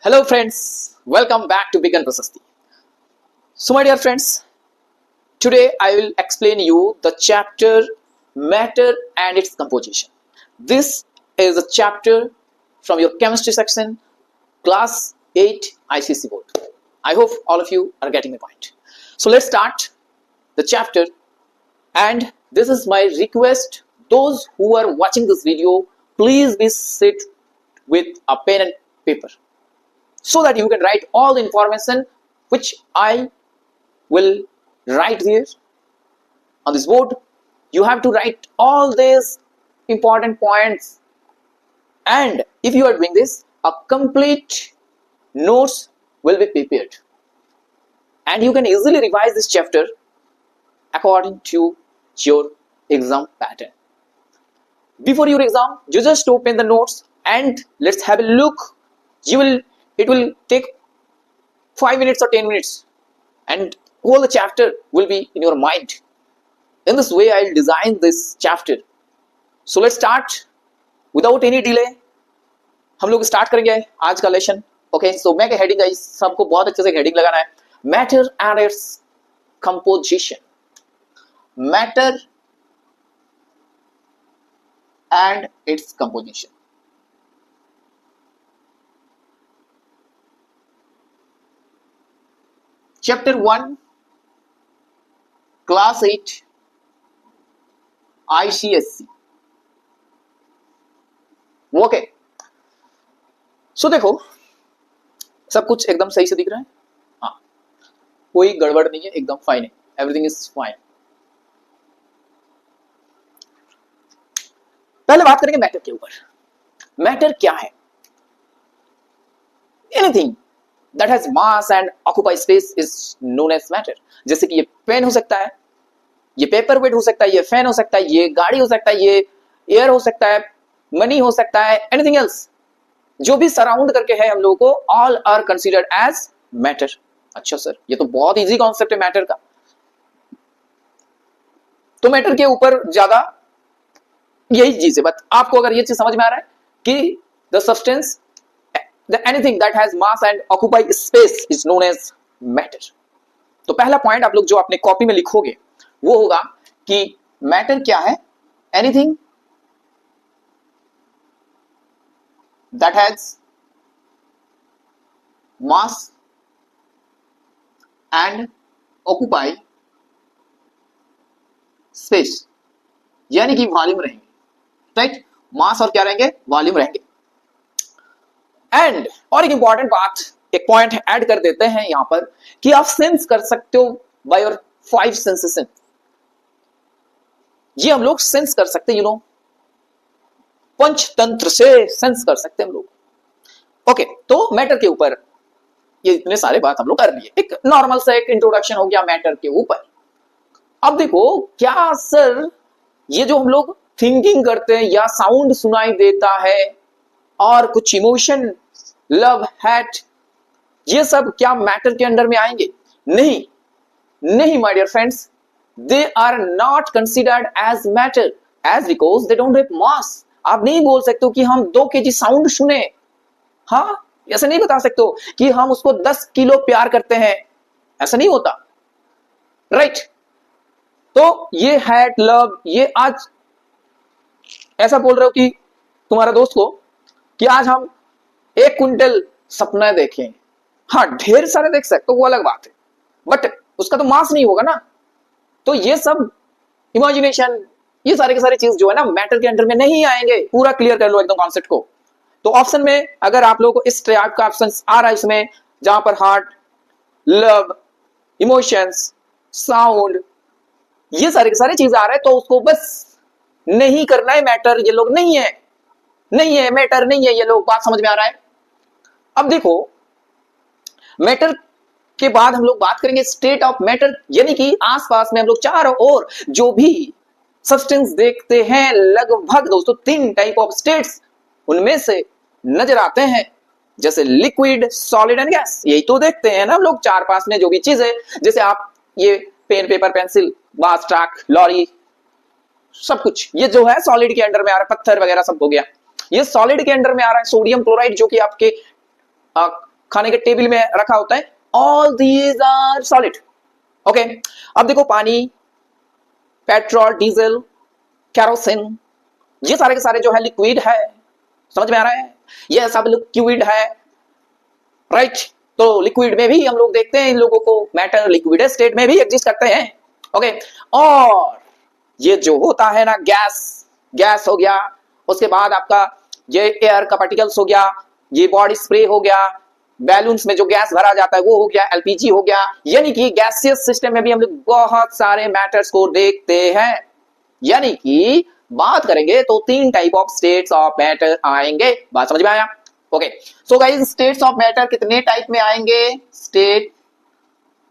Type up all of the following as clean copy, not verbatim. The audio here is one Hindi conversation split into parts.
Hello friends, welcome back to Big and Prasasti. So my dear friends, today I will explain you the chapter Matter and its Composition. This is a chapter from your chemistry section, class 8 ICC board. I hope all of you are getting my point. So let's start the chapter, and this is my request. Those who are watching this video, please be sit with a pen and paper, so that you can write all the information which I will write here on this board. You have to write all these important points, and if you are doing this, a complete notes will be prepared, and you can easily revise this chapter according to your exam pattern. Before your exam, you just open the notes and let's have a look. It will take 5 minutes or 10 minutes, and all the chapter will be in your mind. In this way, I'll design this chapter. So let's start without any delay. हम लोग स्टार्ट करेंगे आज का लेसन. ओके, सो मैं क्या हेडिंग है, सबको बहुत अच्छे से हेडिंग लगाना है. Matter and its composition. Matter and its composition. Chapter 1, Class 8, ICSC. Okay, so देखो सब कुछ एकदम सही से दिख रहा है. हाँ, कोई गड़बड़ नहीं है, एकदम फाइन है. Everything is fine. पहले बात करेंगे मैटर के ऊपर. मैटर क्या है? Anything that has mass and occupies space is known as matter. जैसे कि ये पेन हो सकता है, ये पेपर वेट हो सकता है, ये फैन हो सकता है, ये गाड़ी हो सकता है, ये एयर हो सकता है, मनी हो सकता है, एनीथिंग एल्स जो भी सराउंड करके है हम लोगों को, all are considered as matter. अच्छा सर, ये तो बहुत इजी कॉन्सेप्ट है मैटर का. तो मैटर के ऊपर ज्यादा यही चीज है. बट आपको अगर ये चीज समझ में आ रहा है कि the substance, anything that has mass and occupy space is known as matter. तो पहला पॉइंट आप लोग जो अपने कॉपी में लिखोगे वो होगा कि मैटर क्या है? anything that has mass and occupy space, यानी कि वॉल्यूम रहेंगे. राइट, मास और क्या रहेंगे? वॉल्यूम रहेंगे. एंड और एक इंपॉर्टेंट बात, एक पॉइंट ऐड कर देते हैं यहां पर कि आप सेंस कर सकते हो बाय योर 5 सेंसेशन. ये हम लोग सेंस कर सकते हैं, पंचतंत्र से सेंस कर सकते हैं हम लोग. ओके, तो मैटर के ऊपर ये इतने सारे बात हम लोग कर लिए. एक नॉर्मल सा एक इंट्रोडक्शन हो गया मैटर के ऊपर. अब देखो, क्या सर ये जो हम लोग थिंकिंग करते हैं या साउंड सुनाई देता है और कुछ इमोशन, लव, हैट, ये सब क्या मैटर के अंडर में आएंगे? नहीं, नहीं my dear friends, they are not considered as matter as because they don't have mass. आप नहीं बोल सकते हो कि हम 2 kg साउंड सुने. हाँ, ऐसा नहीं बता सकते हो कि हम उसको 10 किलो प्यार करते हैं. ऐसा नहीं होता. राइट, तो ये हैट, लव, ये आज ऐसा बोल रहे हो कि तुम्हारा दोस्त को कि आज हम 1 क्विंटल सपना देखें. हाँ, ढेर सारे देख सकते हो, वो अलग बात है, बट उसका तो मास नहीं होगा ना. तो ये सब इमेजिनेशन, ये सारे के सारे चीज जो है ना, मैटर के अंडर में नहीं आएंगे. पूरा क्लियर कर लो एकदम कॉन्सेप्ट को. तो ऑप्शन में अगर आप लोगों को इस टाइप का ऑप्शन आ रहा है इसमें, जहां पर हार्ट, लव, इमोशंस, साउंड, ये सारे के सारे चीज आ रहे हैं, तो उसको बस नहीं करना है. मैटर ये लोग नहीं है, नहीं है, मैटर नहीं है ये लोग. बात समझ में आ रहा है? अब देखो, मैटर के बाद हम लोग बात करेंगे स्टेट ऑफ मैटर, यानी कि आसपास में हम लोग चारों ओर जो भी सब्सटेंस देखते हैं, लगभग दोस्तों 3 टाइप ऑफ स्टेट्स उनमें से नजर आते हैं, जैसे लिक्विड, सॉलिड एंड गैस. यही तो देखते हैं ना हम लोग 4-5 में जो भी चीज है. जैसे आप ये पेन, पेपर, पेंसिल, बास, ट्रक, लॉरी, सब कुछ ये जो है सॉलिड के अंडर में आ रहा है. पत्थर वगैरह सब हो गया, ये सॉलिड के अंडर में आ रहा है. सोडियम क्लोराइड जो कि आपके खाने के टेबल में रखा होता है, all these are solid. Okay, अब देखो पानी, पेट्रोल, डीजल, कैरोसिन, ये सारे के सारे जो है लिक्विड है, समझ में आ रहा है, ये सब लिक्विड है, राइट। तो लिक्विड में भी हम लोग देखते हैं इन लोगों को, मैटर लिक्विड स्टेट में भी एग्जिस्ट करते हैं। ओके, और ये जो होता है ना गैस हो गया, उसके बाद आपका ये एयर का पार्टिकल्स हो गया, ये बॉडी स्प्रे हो गया, बैलून्स में जो गैस भरा जाता है वो हो गया, एलपीजी हो गया, यानी कि गैसियस सिस्टम में भी हम लोग बहुत सारे मैटर्स को देखते हैं। यानी कि बात करेंगे तो 3 type of states of matter आएंगे। बात समझ में आया? Okay, so guys states of matter कितने टाइप में आएंगे? स्टेट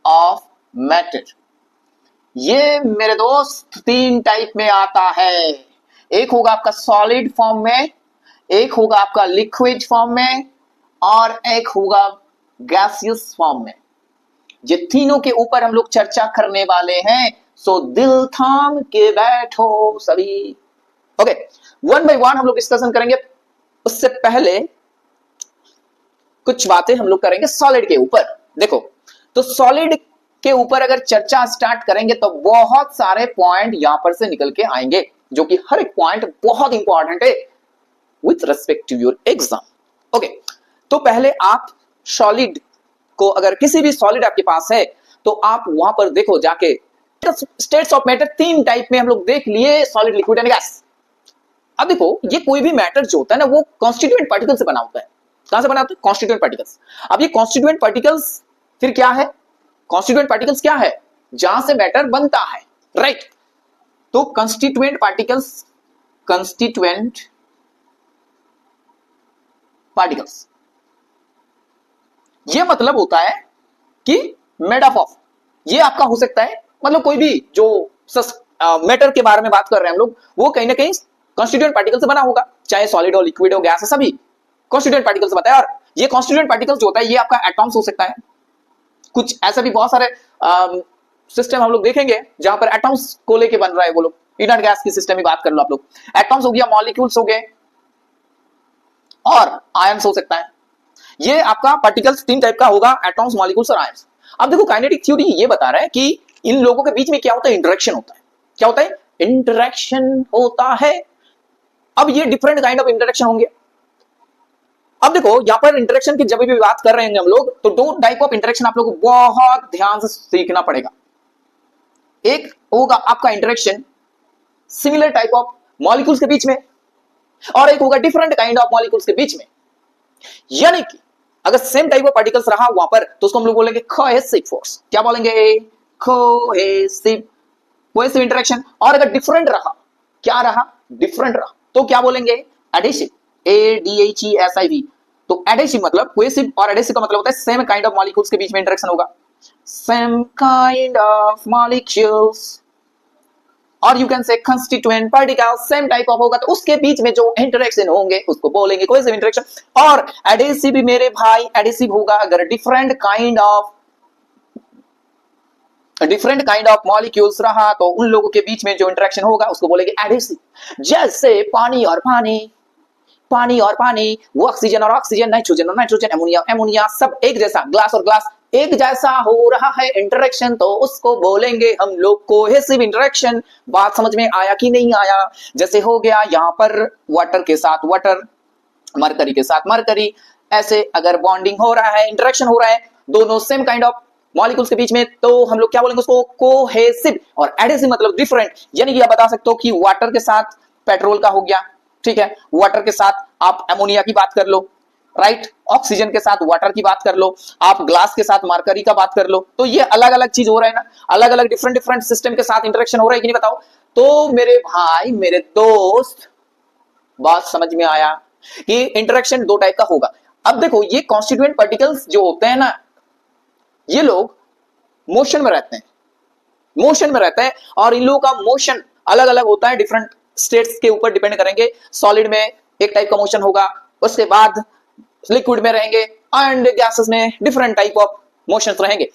ऑफ मैटर ये मेरे दोस्त 3 टाइप में आता है। एक होगा आपका सॉलिड फॉर्म में, एक होगा आपका लिक्विड फॉर्म में, और एक होगा गैसियस फॉर्म में। ये तीनों के ऊपर हम लोग चर्चा करने वाले हैं, सो दिल थाम के बैठो सभी। ओके, वन बाय वन हम लोग डिस्कशन करेंगे। उससे पहले कुछ बातें हम लोग करेंगे सॉलिड के ऊपर। देखो, तो सॉलिड के ऊपर अगर चर्चा स्टार्ट करेंगे तो बहुत सारे पॉइंट यहां पर से निकल के आएंगे, जो कि हर एक पॉइंट बहुत इंपॉर्टेंट है with respect to your exam. Okay, तो पहले आप सॉलिड को, अगर किसी भी सॉलिड आपके पास है तो आप वहां पर देखो जाके, स्टेट्स ऑफ मैटर 3 टाइप में हम लोग देख लिए, सॉलिड, लिक्विड एंड गैस। अब देखो, ये कोई भी मैटर जो होता है ना वो कॉन्स्टिट्यूएंट पार्टिकल से बना होता है। कहां से बना होता है? Constituent particles. अब ये कॉन्स्टिट्यूएंट पार्टिकल्स फिर क्या है? कॉन्स्टिट्यूएंट पार्टिकल्स क्या है? जहां से मैटर बनता है, राइट। तो कॉन्स्टिट्यूएंट पार्टिकल्स ये मतलब होता है कि मेड अप ऑफ, ये आपका हो सकता है, मतलब कोई भी जो मैटर के बारे में बात कर रहे हैं हम लोग, वो कहीं ना कहीं कॉन्स्टिट्यूएंट पार्टिकल से बना होगा, चाहे सॉलिड हो, लिक्विड हो, गैस है, सभी कॉन्स्टिट्यूएंट पार्टिकल से बनता है। और ये कॉन्स्टिट्यूएंट पार्टिकल्स जो होता है ये आपका एटॉम्स हो सकता है, कुछ ऐसा भी बहुत सारे सिस्टम हम लोग देखेंगे जहां पर एटॉम्स को लेके बन रहा है वो लोग। इनर्ट गैस की सिस्टम की बात कर लो आप लोग, एटॉम्स हो गया, मॉलिक्यूल्स हो गए, और आयंस हो सकता है। ये आपका पार्टिकल्स 3 टाइप का होगा, एटॉम्स, मॉलिक्यूल्स और आयंस। अब देखो, काइनेटिक थ्योरी ये बता रहा है कि इन लोगों के बीच में क्या होता है? इंटरेक्शन होता है। क्या होता है? इंटरेक्शन होता है। अब ये डिफरेंट काइंड ऑफ इंटरेक्शन होंगे। अब देखो, यहां पर इंटरेक्शन की जब भी बात कर रहे हैं हम लोग, तो 2 टाइप ऑफ इंटरेक्शन आप लोगों को बहुत ध्यान से सीखना पड़ेगा। एक होगा आपका interaction similar type of molecules के बीच में, और एक होगा डिफरेंट काइंड ऑफ मॉलिक्यूल्स के बीच में। यानी कि अगर सेम टाइप ऑफ पार्टिकल्स रहा वहां पर तो उसको हम लोग बोलेंगे कोहेसिव फोर्स। क्या बोलेंगे? Cohesive interaction. और अगर डिफरेंट रहा, क्या रहा? डिफरेंट रहा, तो क्या बोलेंगे? एडिशिव, ADHESIV। तो एडिशिव मतलब, कोहेसिव और एडिशिव का मतलब होता है सेम काइंड ऑफ मॉलिक्यूल्स के बीच में इंटरेक्शन होगा, सेम काइंड ऑफ मॉलिक्यूल्स। और you can say constituent particle same type of होगा, तो उसके बीच में जो इंटरेक्शन होंगे उसको बोलेंगे कोहेसिव इंटरेक्शन। और एडिसिव भी मेरे भाई, एडिसिव होगा अगर डिफरेंट काइंड ऑफ मॉलिक्यूल्स रहा, तो उन लोगों के बीच में जो इंटरेक्शन होगा उसको बोलेंगे एडिसिव। जैसे पानी और पानी, वो ऑक्सीजन और ऑक्सीजन, नाइट्रोजन और नाइट्रोजन, एमोनिया सब एक जैसा, ग्लास और ग्लास एक जैसा हो रहा है इंटरेक्शन, तो उसको बोलेंगे हम लोग कोहेसिव इंटरेक्शन। बात समझ में आया कि नहीं आया? जैसे हो गया यहां पर वाटर के साथ वाटर, मरकरी के साथ मरकरी, ऐसे अगर बॉन्डिंग हो रहा है, इंटरेक्शन हो रहा है दोनों सेम काइंड ऑफ मॉलिक्यूल्स के बीच में, तो हम लोग क्या बोलेंगे उसको? कोहेसिव। और एडिसिव मतलब डिफरेंट, यानी कि आप बता सकते हो कि वाटर के साथ पेट्रोल का हो गया, ठीक है, वाटर के साथ आप एमोनिया की बात कर लो, राइट, ऑक्सीजन के साथ वाटर की बात कर लो, आप ग्लास के साथ मरकरी का बात कर लो। तो ये अलग अलग चीज हो रहा है ना, अलग अलग डिफरेंट सिस्टम के साथ इंटरेक्शन हो रहा है कि नहीं बताओ? तो मेरे भाई, मेरे दोस्त, बात समझ में आया कि इंटरेक्शन 2 टाइप का होगा। अब देखो, ये कॉन्स्टिट्यूएंट पार्टिकल्स जो होते हैं ना, ये लोग मोशन में रहते हैं, और इन लोगों का मोशन अलग अलग होता है, डिफरेंट स्टेट्स के ऊपर डिपेंड करेंगे। सॉलिड में एक टाइप का मोशन होगा, उसके बाद लिक्विड में रहेंगे, एंड गैसेस में डिफरेंट टाइप ऑफ मोशंस रहेंगे।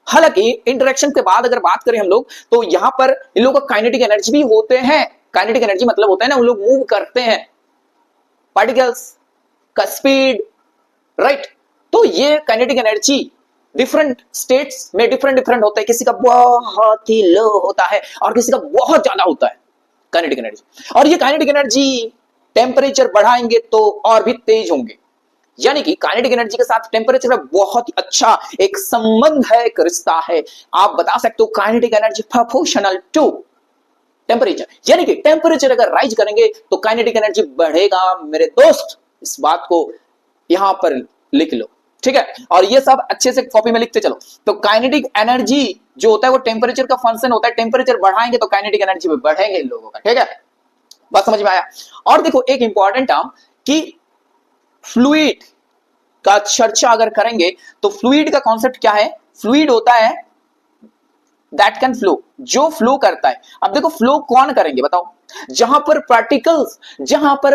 हालांकि इंटरेक्शन के बाद अगर बात करें हम लोग, तो यहां पर इन लोगों का काइनेटिक एनर्जी भी होते हैं। काइनेटिक एनर्जी मतलब होता है ना, उन लोग मूव करते हैं, पार्टिकल्स का स्पीड, राइट। तो ये काइनेटिक एनर्जी डिफरेंट स्टेट्स में डिफरेंट डिफरेंट होता है, किसी का बहुत ही लो होता है और किसी का बहुत ज्यादा होता है काइनेटिक एनर्जी। और ये काइनेटिक एनर्जी टेम्परेचर बढ़ाएंगे तो और भी तेज होंगे, यानी कि काइनेटिक एनर्जी के साथ टेम्परेचर में बहुत ही अच्छा एक संबंध है, एक रिश्ता है। आप बता सकते हो kinetic energy proportional to temperature, यानी कि टेम्परेचर अगर राइज करेंगे तो काइनेटिक एनर्जी बढ़ेगा मेरे दोस्त। इस बात को यहां पर लिख लो, ठीक है, और ये सब अच्छे से कॉपी में लिखते चलो। तो काइनेटिक एनर्जी जो होता है वो टेम्परेचर का फंक्शन होता है, टेम्परेचर बढ़ाएंगे तो काइनेटिक एनर्जी भी बढ़ेंगे इन लोगों का, ठीक है, बात समझ में आया। और देखो एक इंपॉर्टेंट टर्म कि फ्लूइड का चर्चा अगर करेंगे तो फ्लूइड का कॉन्सेप्ट क्या है? फ्लूइड होता है दैट कैन फ्लो, जो फ्लो करता है। अब देखो फ्लो कौन करेंगे बताओ? जहां पर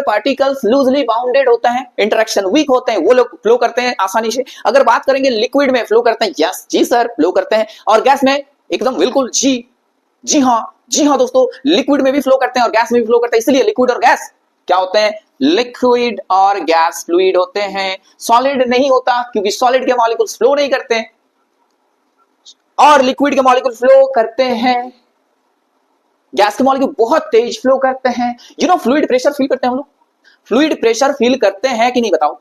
पार्टिकल्स लूजली बाउंडेड होता है, इंटरेक्शन वीक होते हैं, वो लोग फ्लो करते हैं आसानी से। अगर बात करेंगे लिक्विड में फ्लो करते हैं, यस जी सर फ्लो करते हैं, और गैस में एकदम बिल्कुल जी हाँ दोस्तों, लिक्विड में भी फ्लो करते हैं और गैस में भी फ्लो करते हैं। इसलिए लिक्विड और गैस क्या होते हैं? लिक्विड और गैस फ्लूइड होते हैं। सॉलिड नहीं होता क्योंकि सॉलिड के मॉलिक्यूल्स फ्लो नहीं करते हैं और लिक्विड के मॉलिक्यूल फ्लो करते हैं, गैस के मॉलिक्यूल बहुत तेज फ्लो करते हैं। You know fluid pressure feel करते हैं हम लोग, फ्लूइड प्रेशर फील करते हैं कि नहीं बताओ?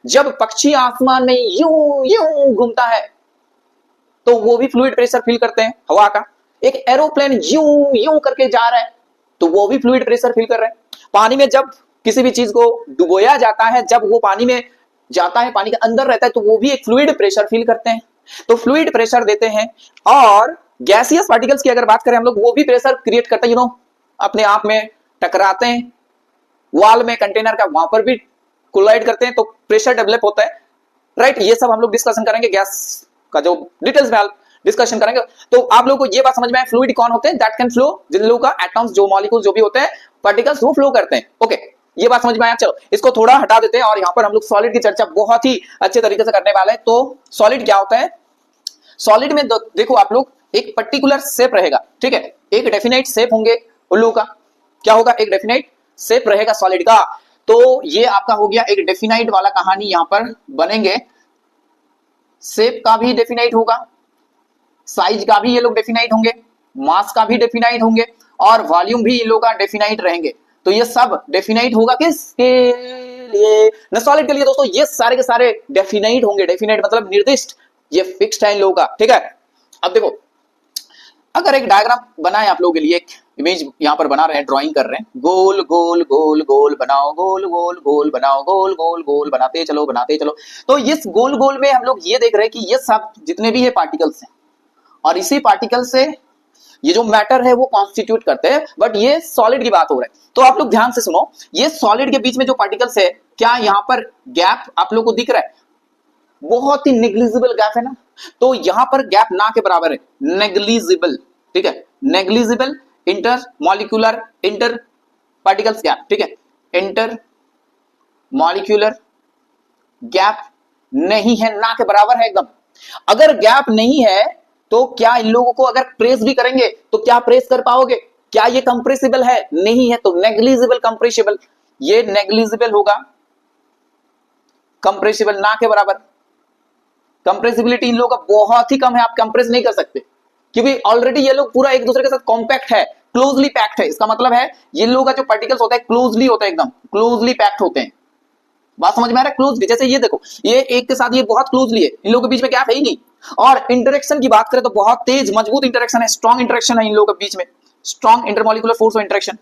जब पक्षी आसमान में यूं यूं घूमता है तो वो भी फ्लूइड प्रेशर फील करते हैं हवा का। एक एरोप्लेन यूं यूं करके जा रहा है तो वो भी फ्लूइड प्रेशर फील कर रहा है। पानी में जब किसी भी चीज को डुबोया जाता है, जब वो पानी में जाता है, पानी के अंदर रहता है, तो वो भी एक फ्लूइड प्रेशर फील करते हैं। तो फ्लूइड प्रेशर देते हैं। और गैसियस पार्टिकल्स की अगर बात करें हम लोग, वो भी प्रेशर क्रिएट करते हैं, यू नो अपने आप में टकराते हैं वॉल में कंटेनर का, वहां पर भी कोलाइड करते हैं तो प्रेशर डेवलप होता है, राइट। ये सब हम लोग डिस्कशन करेंगे, गैस का जो डिटेल्स में डिस्कशन करेंगे। तो आप लोगों को ये बात समझ में आए फ्लूइड कौन होते हैं? दैट कैन फ्लो, जिन लोगों का एटम्स जो मॉलिक्यूल्स जो भी होते हैं पार्टिकल्स वो फ्लो करते हैं। ओके ये बात समझ में आया। चलो इसको थोड़ा हटा देते हैं और यहां पर हम लोग सॉलिड की चर्चा बहुत ही अच्छे तरीके से करने वाले हैं। तो सॉलिड क्या होता है? सॉलिड में देखो आप लोग एक पर्टिकुलर शेप रहेगा, ठीक है, एक डेफिनेट शेप होंगे उन लोगों का। क्या होगा? एक डेफिनेट शेप रहेगा सॉलिड का। तो ये आपका हो गया एक डेफिनाइट वाला कहानी यहां पर बनेंगे। शेप का भी डेफिनाइट होगा, साइज का भी ये लोग डेफिनाइट होंगे, मास का भी डेफिनाइट होंगे और वॉल्यूम भी इन लोगों का डेफिनाइट रहेंगे। तो ये सब डेफिनाइट होगा किसके लिए? न सॉलिड के लिए दोस्तों, ये सारे के सारे डेफिनाइट होंगे। डेफिनाइट मतलब निर्दिष्ट, ये फिक्स्ड है इन लोगों का, ठीक है। अब देखो अगर एक डायग्राम बनाए आप लोगों के लिए, एक इमेज यहां पर बना रहे हैं, ड्राइंग कर रहे हैं, गोल गोल गोल गोल बनाओ, गोल गोल गोल बनाओ, गोल गोल गोल बनाते चलो बनाते चलो। तो इस गोल गोल में हम लोग ये देख रहे हैं कि ये सब जितने भी ये पार्टिकल्स हैं और इसी पार्टिकल से ये जो मैटर है वो कॉन्स्टिट्यूट करते हैं। बट ये सॉलिड की बात हो रहा है, तो आप लोग ध्यान से सुनो। ये सॉलिड के बीच में जो पार्टिकल्स है, क्या यहां पर गैप आप लोग को दिख रहा है? बहुत ही नेग्लिजिबल गैप है ना। तो यहां पर गैप ना के बराबर है, नेग्लिजिबल, ठीक है, negligible inter molecular inter particles gap, ठीक है, इंटर मॉलिक्यूलर गैप नहीं है, ना के बराबर है एकदम। अगर गैप नहीं है तो क्या इन लोगों को अगर प्रेस भी करेंगे तो क्या प्रेस कर पाओगे? क्या ये कंप्रेसिबल है? नहीं है, तो नेग्लिजिबल कंप्रेसिबल, ये नेग्लिजिबल होगा, कंप्रेसिबल ना के बराबर। कंप्रेसिबिलिटी इन लोगों का बहुत ही कम है, आप कंप्रेस नहीं कर सकते क्योंकि ऑलरेडी ये लोग पूरा एक दूसरे के साथ कॉम्पैक्ट है, क्लोजली पैक्ड है। इसका मतलब है ये लोगों का जो पार्टिकल्स होता है क्लोजली होता है, एकदम क्लोजली पैक्ड होते हैं। बात समझ में आ रहा है? क्लोजली, जैसे ये देखो ये एक के साथ ये बहुत क्लोजली है, इन लोगों के बीच में गैप है ही नहीं। और इंटरेक्शन की बात करें तो बहुत तेज मजबूत इंटरेक्शन है, स्ट्रॉन्ग इंटरेक्शन है इन लोगों के बीच में, strong intermolecular force of interaction,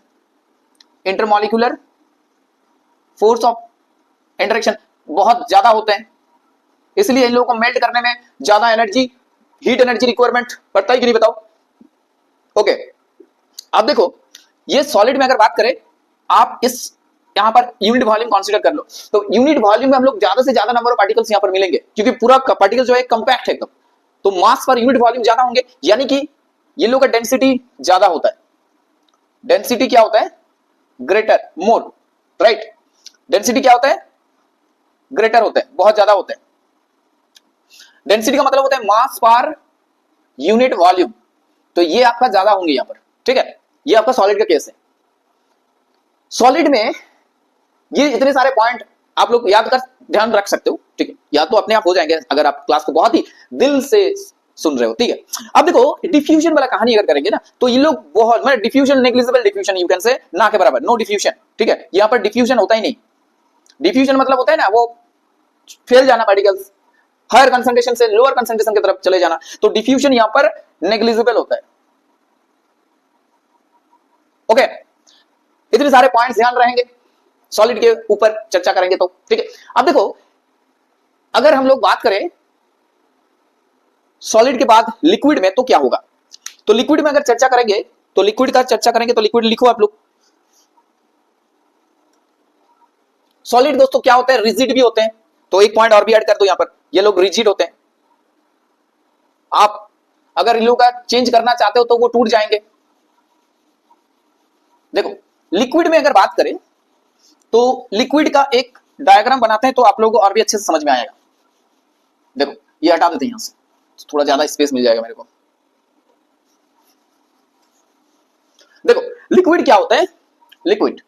intermolecular force of interaction बहुत ज्यादा होते हैं। इसलिए इन लोगों को मेल्ट करने में ज्यादा एनर्जी, हीट एनर्जी रिक्वायरमेंट पड़ता है कि नहीं बताओ? ओके अब देखो ये सॉलिड में अगर बात करें, आप इस यहां पर यूनिट वॉल्यूम कंसीडर कर लो। तो यूनिट वॉल्यूम में हम लोग ज्यादा से ज्यादा नंबर ऑफ पार्टिकल्स यहां पर मिलेंगे क्योंकि पूरा पार्टिकल जो है कंपैक्ट है एकदम। तो मास पर यूनिट वॉल्यूम ज्यादा होंगे, यानी कि ये लोग का डेंसिटी ज्यादा होता है। डेंसिटी क्या होता है? ग्रेटर, मोर, राइट। डेंसिटी क्या होता है? ग्रेटर होता है, बहुत ज्यादा होता है। डेंसिटी का मतलब होता है मास पर यूनिट वॉल्यूम, तो ये आपका ज्यादा होंगे यहां पर, ठीक है। ये आपका सॉलिड का केस है। सॉलिड में ये इतने सारे पॉइंट आप लोग याद कर ध्यान रख सकते हो, ठीक है। या तो अपने आप हो जाएंगे अगर आप क्लास को बहुत ही दिल से सुन रहे हो, ठीक है। अब देखो डिफ्यूजन वाला कहानी अगर करेंगे ना तो ये लोग बहुत, मतलब diffusion, negligible diffusion you can say, ना के बराबर, नो डिफ्यूजन, ठीक है। यहाँ पर डिफ्यूजन होता ही नहीं। डिफ्यूजन मतलब होता है ना वो फैल जाना, पार्टिकल्स हायर कंसंट्रेशन से लोअर कंसंट्रेशन की तरफ चले जाना, तो डिफ्यूजन यहाँ पर नेग्लिजिबल होता है। ओके, इतने सारे पॉइंट्स ध्यान रहेंगे, सॉलिड के ऊपर चर्चा करेंगे तो, ठीक है। अब देखो अगर हम लोग बात करें सॉलिड के बाद लिक्विड में तो क्या होगा, तो लिक्विड में अगर चर्चा करेंगे तो लिक्विड का चर्चा करेंगे तो लिक्विड लिखो आप लोग। सॉलिड दोस्तों क्या होते हैं, रिजिड भी होते हैं, तो एक पॉइंट और भी ऐड कर दो यहां पर, ये लोग रिजिड होते हैं। आप अगर इन लोगों का चेंज करना चाहते हो तो वो टूट जाएंगे। देखो लिक्विड में अगर बात करें तो लिक्विड का एक डायग्राम बनाते हैं तो आप लोगों को और भी अच्छे से समझ में आएगा। देखो ये हटा देते हैं यहां से, थोड़ा ज्यादा स्पेस मिल जाएगा मेरे को। देखो लिक्विड क्या होता है, लिक्विड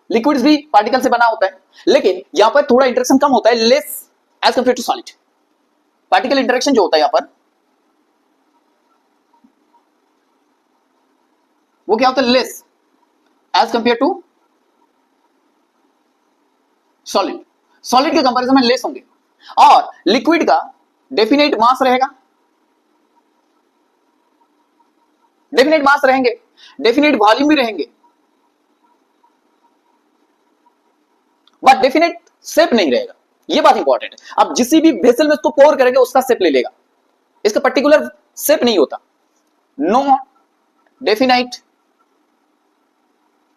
लिक्विड्स भी पार्टिकल से बना होता है, लेकिन यहां पर थोड़ा इंटरेक्शन कम होता है, less as compare to solid. Particle interaction जो होता है यहां पर वो क्या होता है, less as compare to solid. Solid के कंपैरिजन में लेस होंगे, और लिक्विड का डेफिनेट मास रहेगा, डेफिनेट मास रहेंगे, डेफिनेट वॉल्यूम भी रहेंगे, बट डेफिनेट शेप नहीं रहेगा। ये बात इंपॉर्टेंट है। अब जिस भी वेसल में इसको पोर करेंगे उसका शेप ले लेगा, इसका पर्टिकुलर शेप नहीं होता, नो डेफिनाइट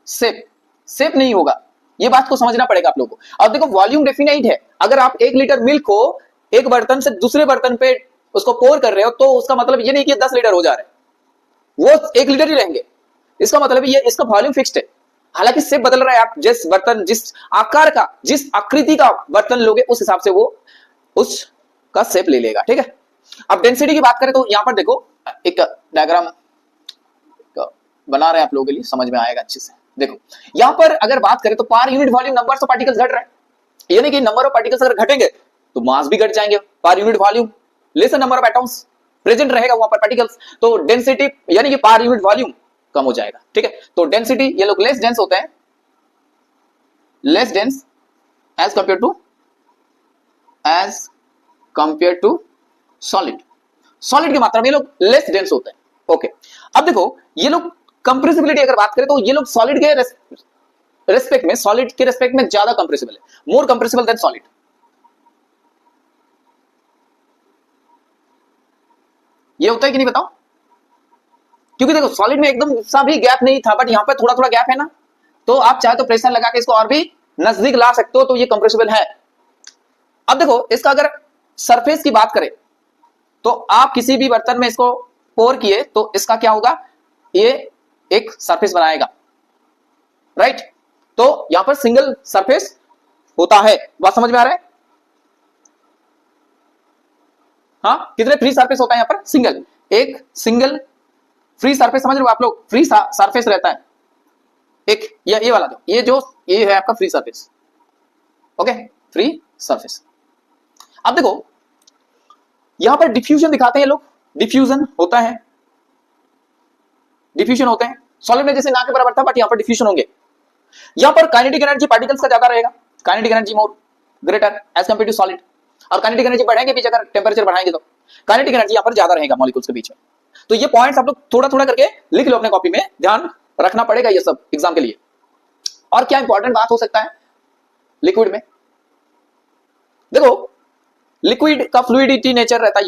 शेप, शेप नहीं होगा। ये बात को समझना पड़ेगा आप लोगों को। अब देखो वॉल्यूम डेफिनाइट है, अगर आप 1 लीटर मिल्क को एक बर्तन से दूसरे बर्तन पे उसको पोर कर रहे हो तो उसका मतलब ये नहीं कि 10 लीटर हो जा रहा है, वो 1 लीटर ही रहेंगे। इसका मतलब ये इसका वॉल्यूम फिक्स्ड है, हालांकि शेप बदल रहा है। आप जिस बर्तन, जिस आकार का, जिस आकृति का बर्तन लोगे उस हिसाब से वो उसका शेप ले लेगा, ठीक है। अब डेंसिटी की बात करें तो यहां पर देखो एक डायग्राम बना रहे हैं आप लोगों के लिए, समझ में आएगा अच्छे से। देखो यहां पर अगर बात करें तो per unit volume number of particles घट रहा है, यानी कि नंबर ऑफ पार्टिकल्स अगर घटेंगे तो मास भी घट जाएंगे। Per unit volume less number of atoms present रहेगा वहां पर पार्टिकल्स, तो डेंसिटी यानी कि पर यूनिट वॉल्यूम कम हो जाएगा, ठीक है। तो डेंसिटी ये लोग लेस डेंस होते हैं, less dense as compare to solid. Solid की मात्रा में ये लोग लेस डेंस होते हैं। ओके, अब देखो ये लोग कंप्रेसिबिलिटी अगर बात करें तो ये लोग सॉलिड के रेस्पेक्ट में, सॉलिड के रेस्पेक्ट में ज्यादा कंप्रेसिबल है, मोर कंप्रेसिबल देन सॉलिड। ये होता है कि नहीं बताओ, क्योंकि देखो सॉलिड में एकदम सा भी गैप नहीं था, बट यहां पर थोड़ा थोड़ा गैप है ना, तो आप चाहे तो प्रेशर लगा के इसको और भी नजदीक ला सकते हो, तो ये कंप्रेसिबल है। अब देखो इसका अगर सरफेस की बात करें तो आप किसी भी बर्तन में इसको पोर किए तो इसका क्या होगा, ये एक सरफेस बनाएगा, राइट। तो यहां पर सिंगल सरफेस होता है, बात समझ में आ रहा है। हाँ, कितने फ्री सरफेस होता है यहां पर, सिंगल, एक सिंगल फ्री सरफेस, समझ रहे हो आप लोग, फ्री सरफेस रहता है एक, ये वाला दो, ये है आपका free surface. Okay, free surface. अब देखो यहां पर डिफ्यूजन दिखाते हैं लोग, डिफ्यूजन होता है, डिफ्यूजन होते हैं। सॉलिड में जैसे ना के बराबर था, बट यहां पर डिफ्यूजन होंगे। यहां पर काइनेटिक एनर्जी पार्टिकल्स का ज्यादा रहेगा, kinetic energy more greater as compare to solid. और काइनेटिक एनर्जी बढ़ेंगे भी अगर टेंपरेचर बढ़ाएंगे तो काइनेटिक एनर्जी यहां पर ज्यादा रहेगा मॉलिक्यूल्स के बीच में। तो ये पॉइंट्स आप लोग थोड़ा थोड़ा करके लिख लो अपने कॉपी में, ध्यान रखना पड़ेगा ये सब एग्जाम के लिए। और क्या इंपॉर्टेंट बात हो सकता है लिक्विड में, देखो लिक्विड का फ्लूइडिटी नेचर रहता है,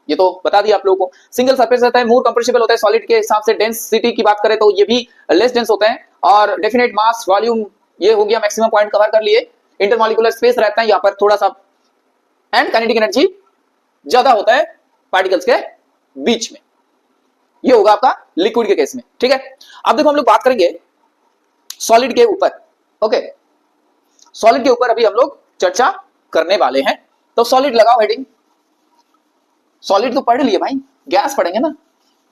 ये तो बता दिया आप लोगों को। सिंगल सरफेस रहता है, मोर कंप्रेसिबल होता है सॉलिड के हिसाब से। डेंसिटी की बात करें तो ये भी लेस डेंस होते हैं, और डेफिनेट मास वॉल्यूम ये हो गया, मैक्सिमम पॉइंट कवर कर लिए। इंटरमॉलिक्यूलर स्पेस रहता है यहाँ पर थोड़ा सा, एंड काइनेटिक एनर्जी ज्यादा होता है पार्टिकल्स के बीच में। ये होगा आपका लिक्विड के केस में, ठीक है। अब देखो हम लोग बात करेंगे सॉलिड के ऊपर। ओके, सॉलिड के ऊपर अभी हम लोग चर्चा करने वाले हैं, तो सॉलिड लगाओ हेडिंग। सॉलिड तो पढ़ लिए भाई, गैस पढ़ेंगे ना,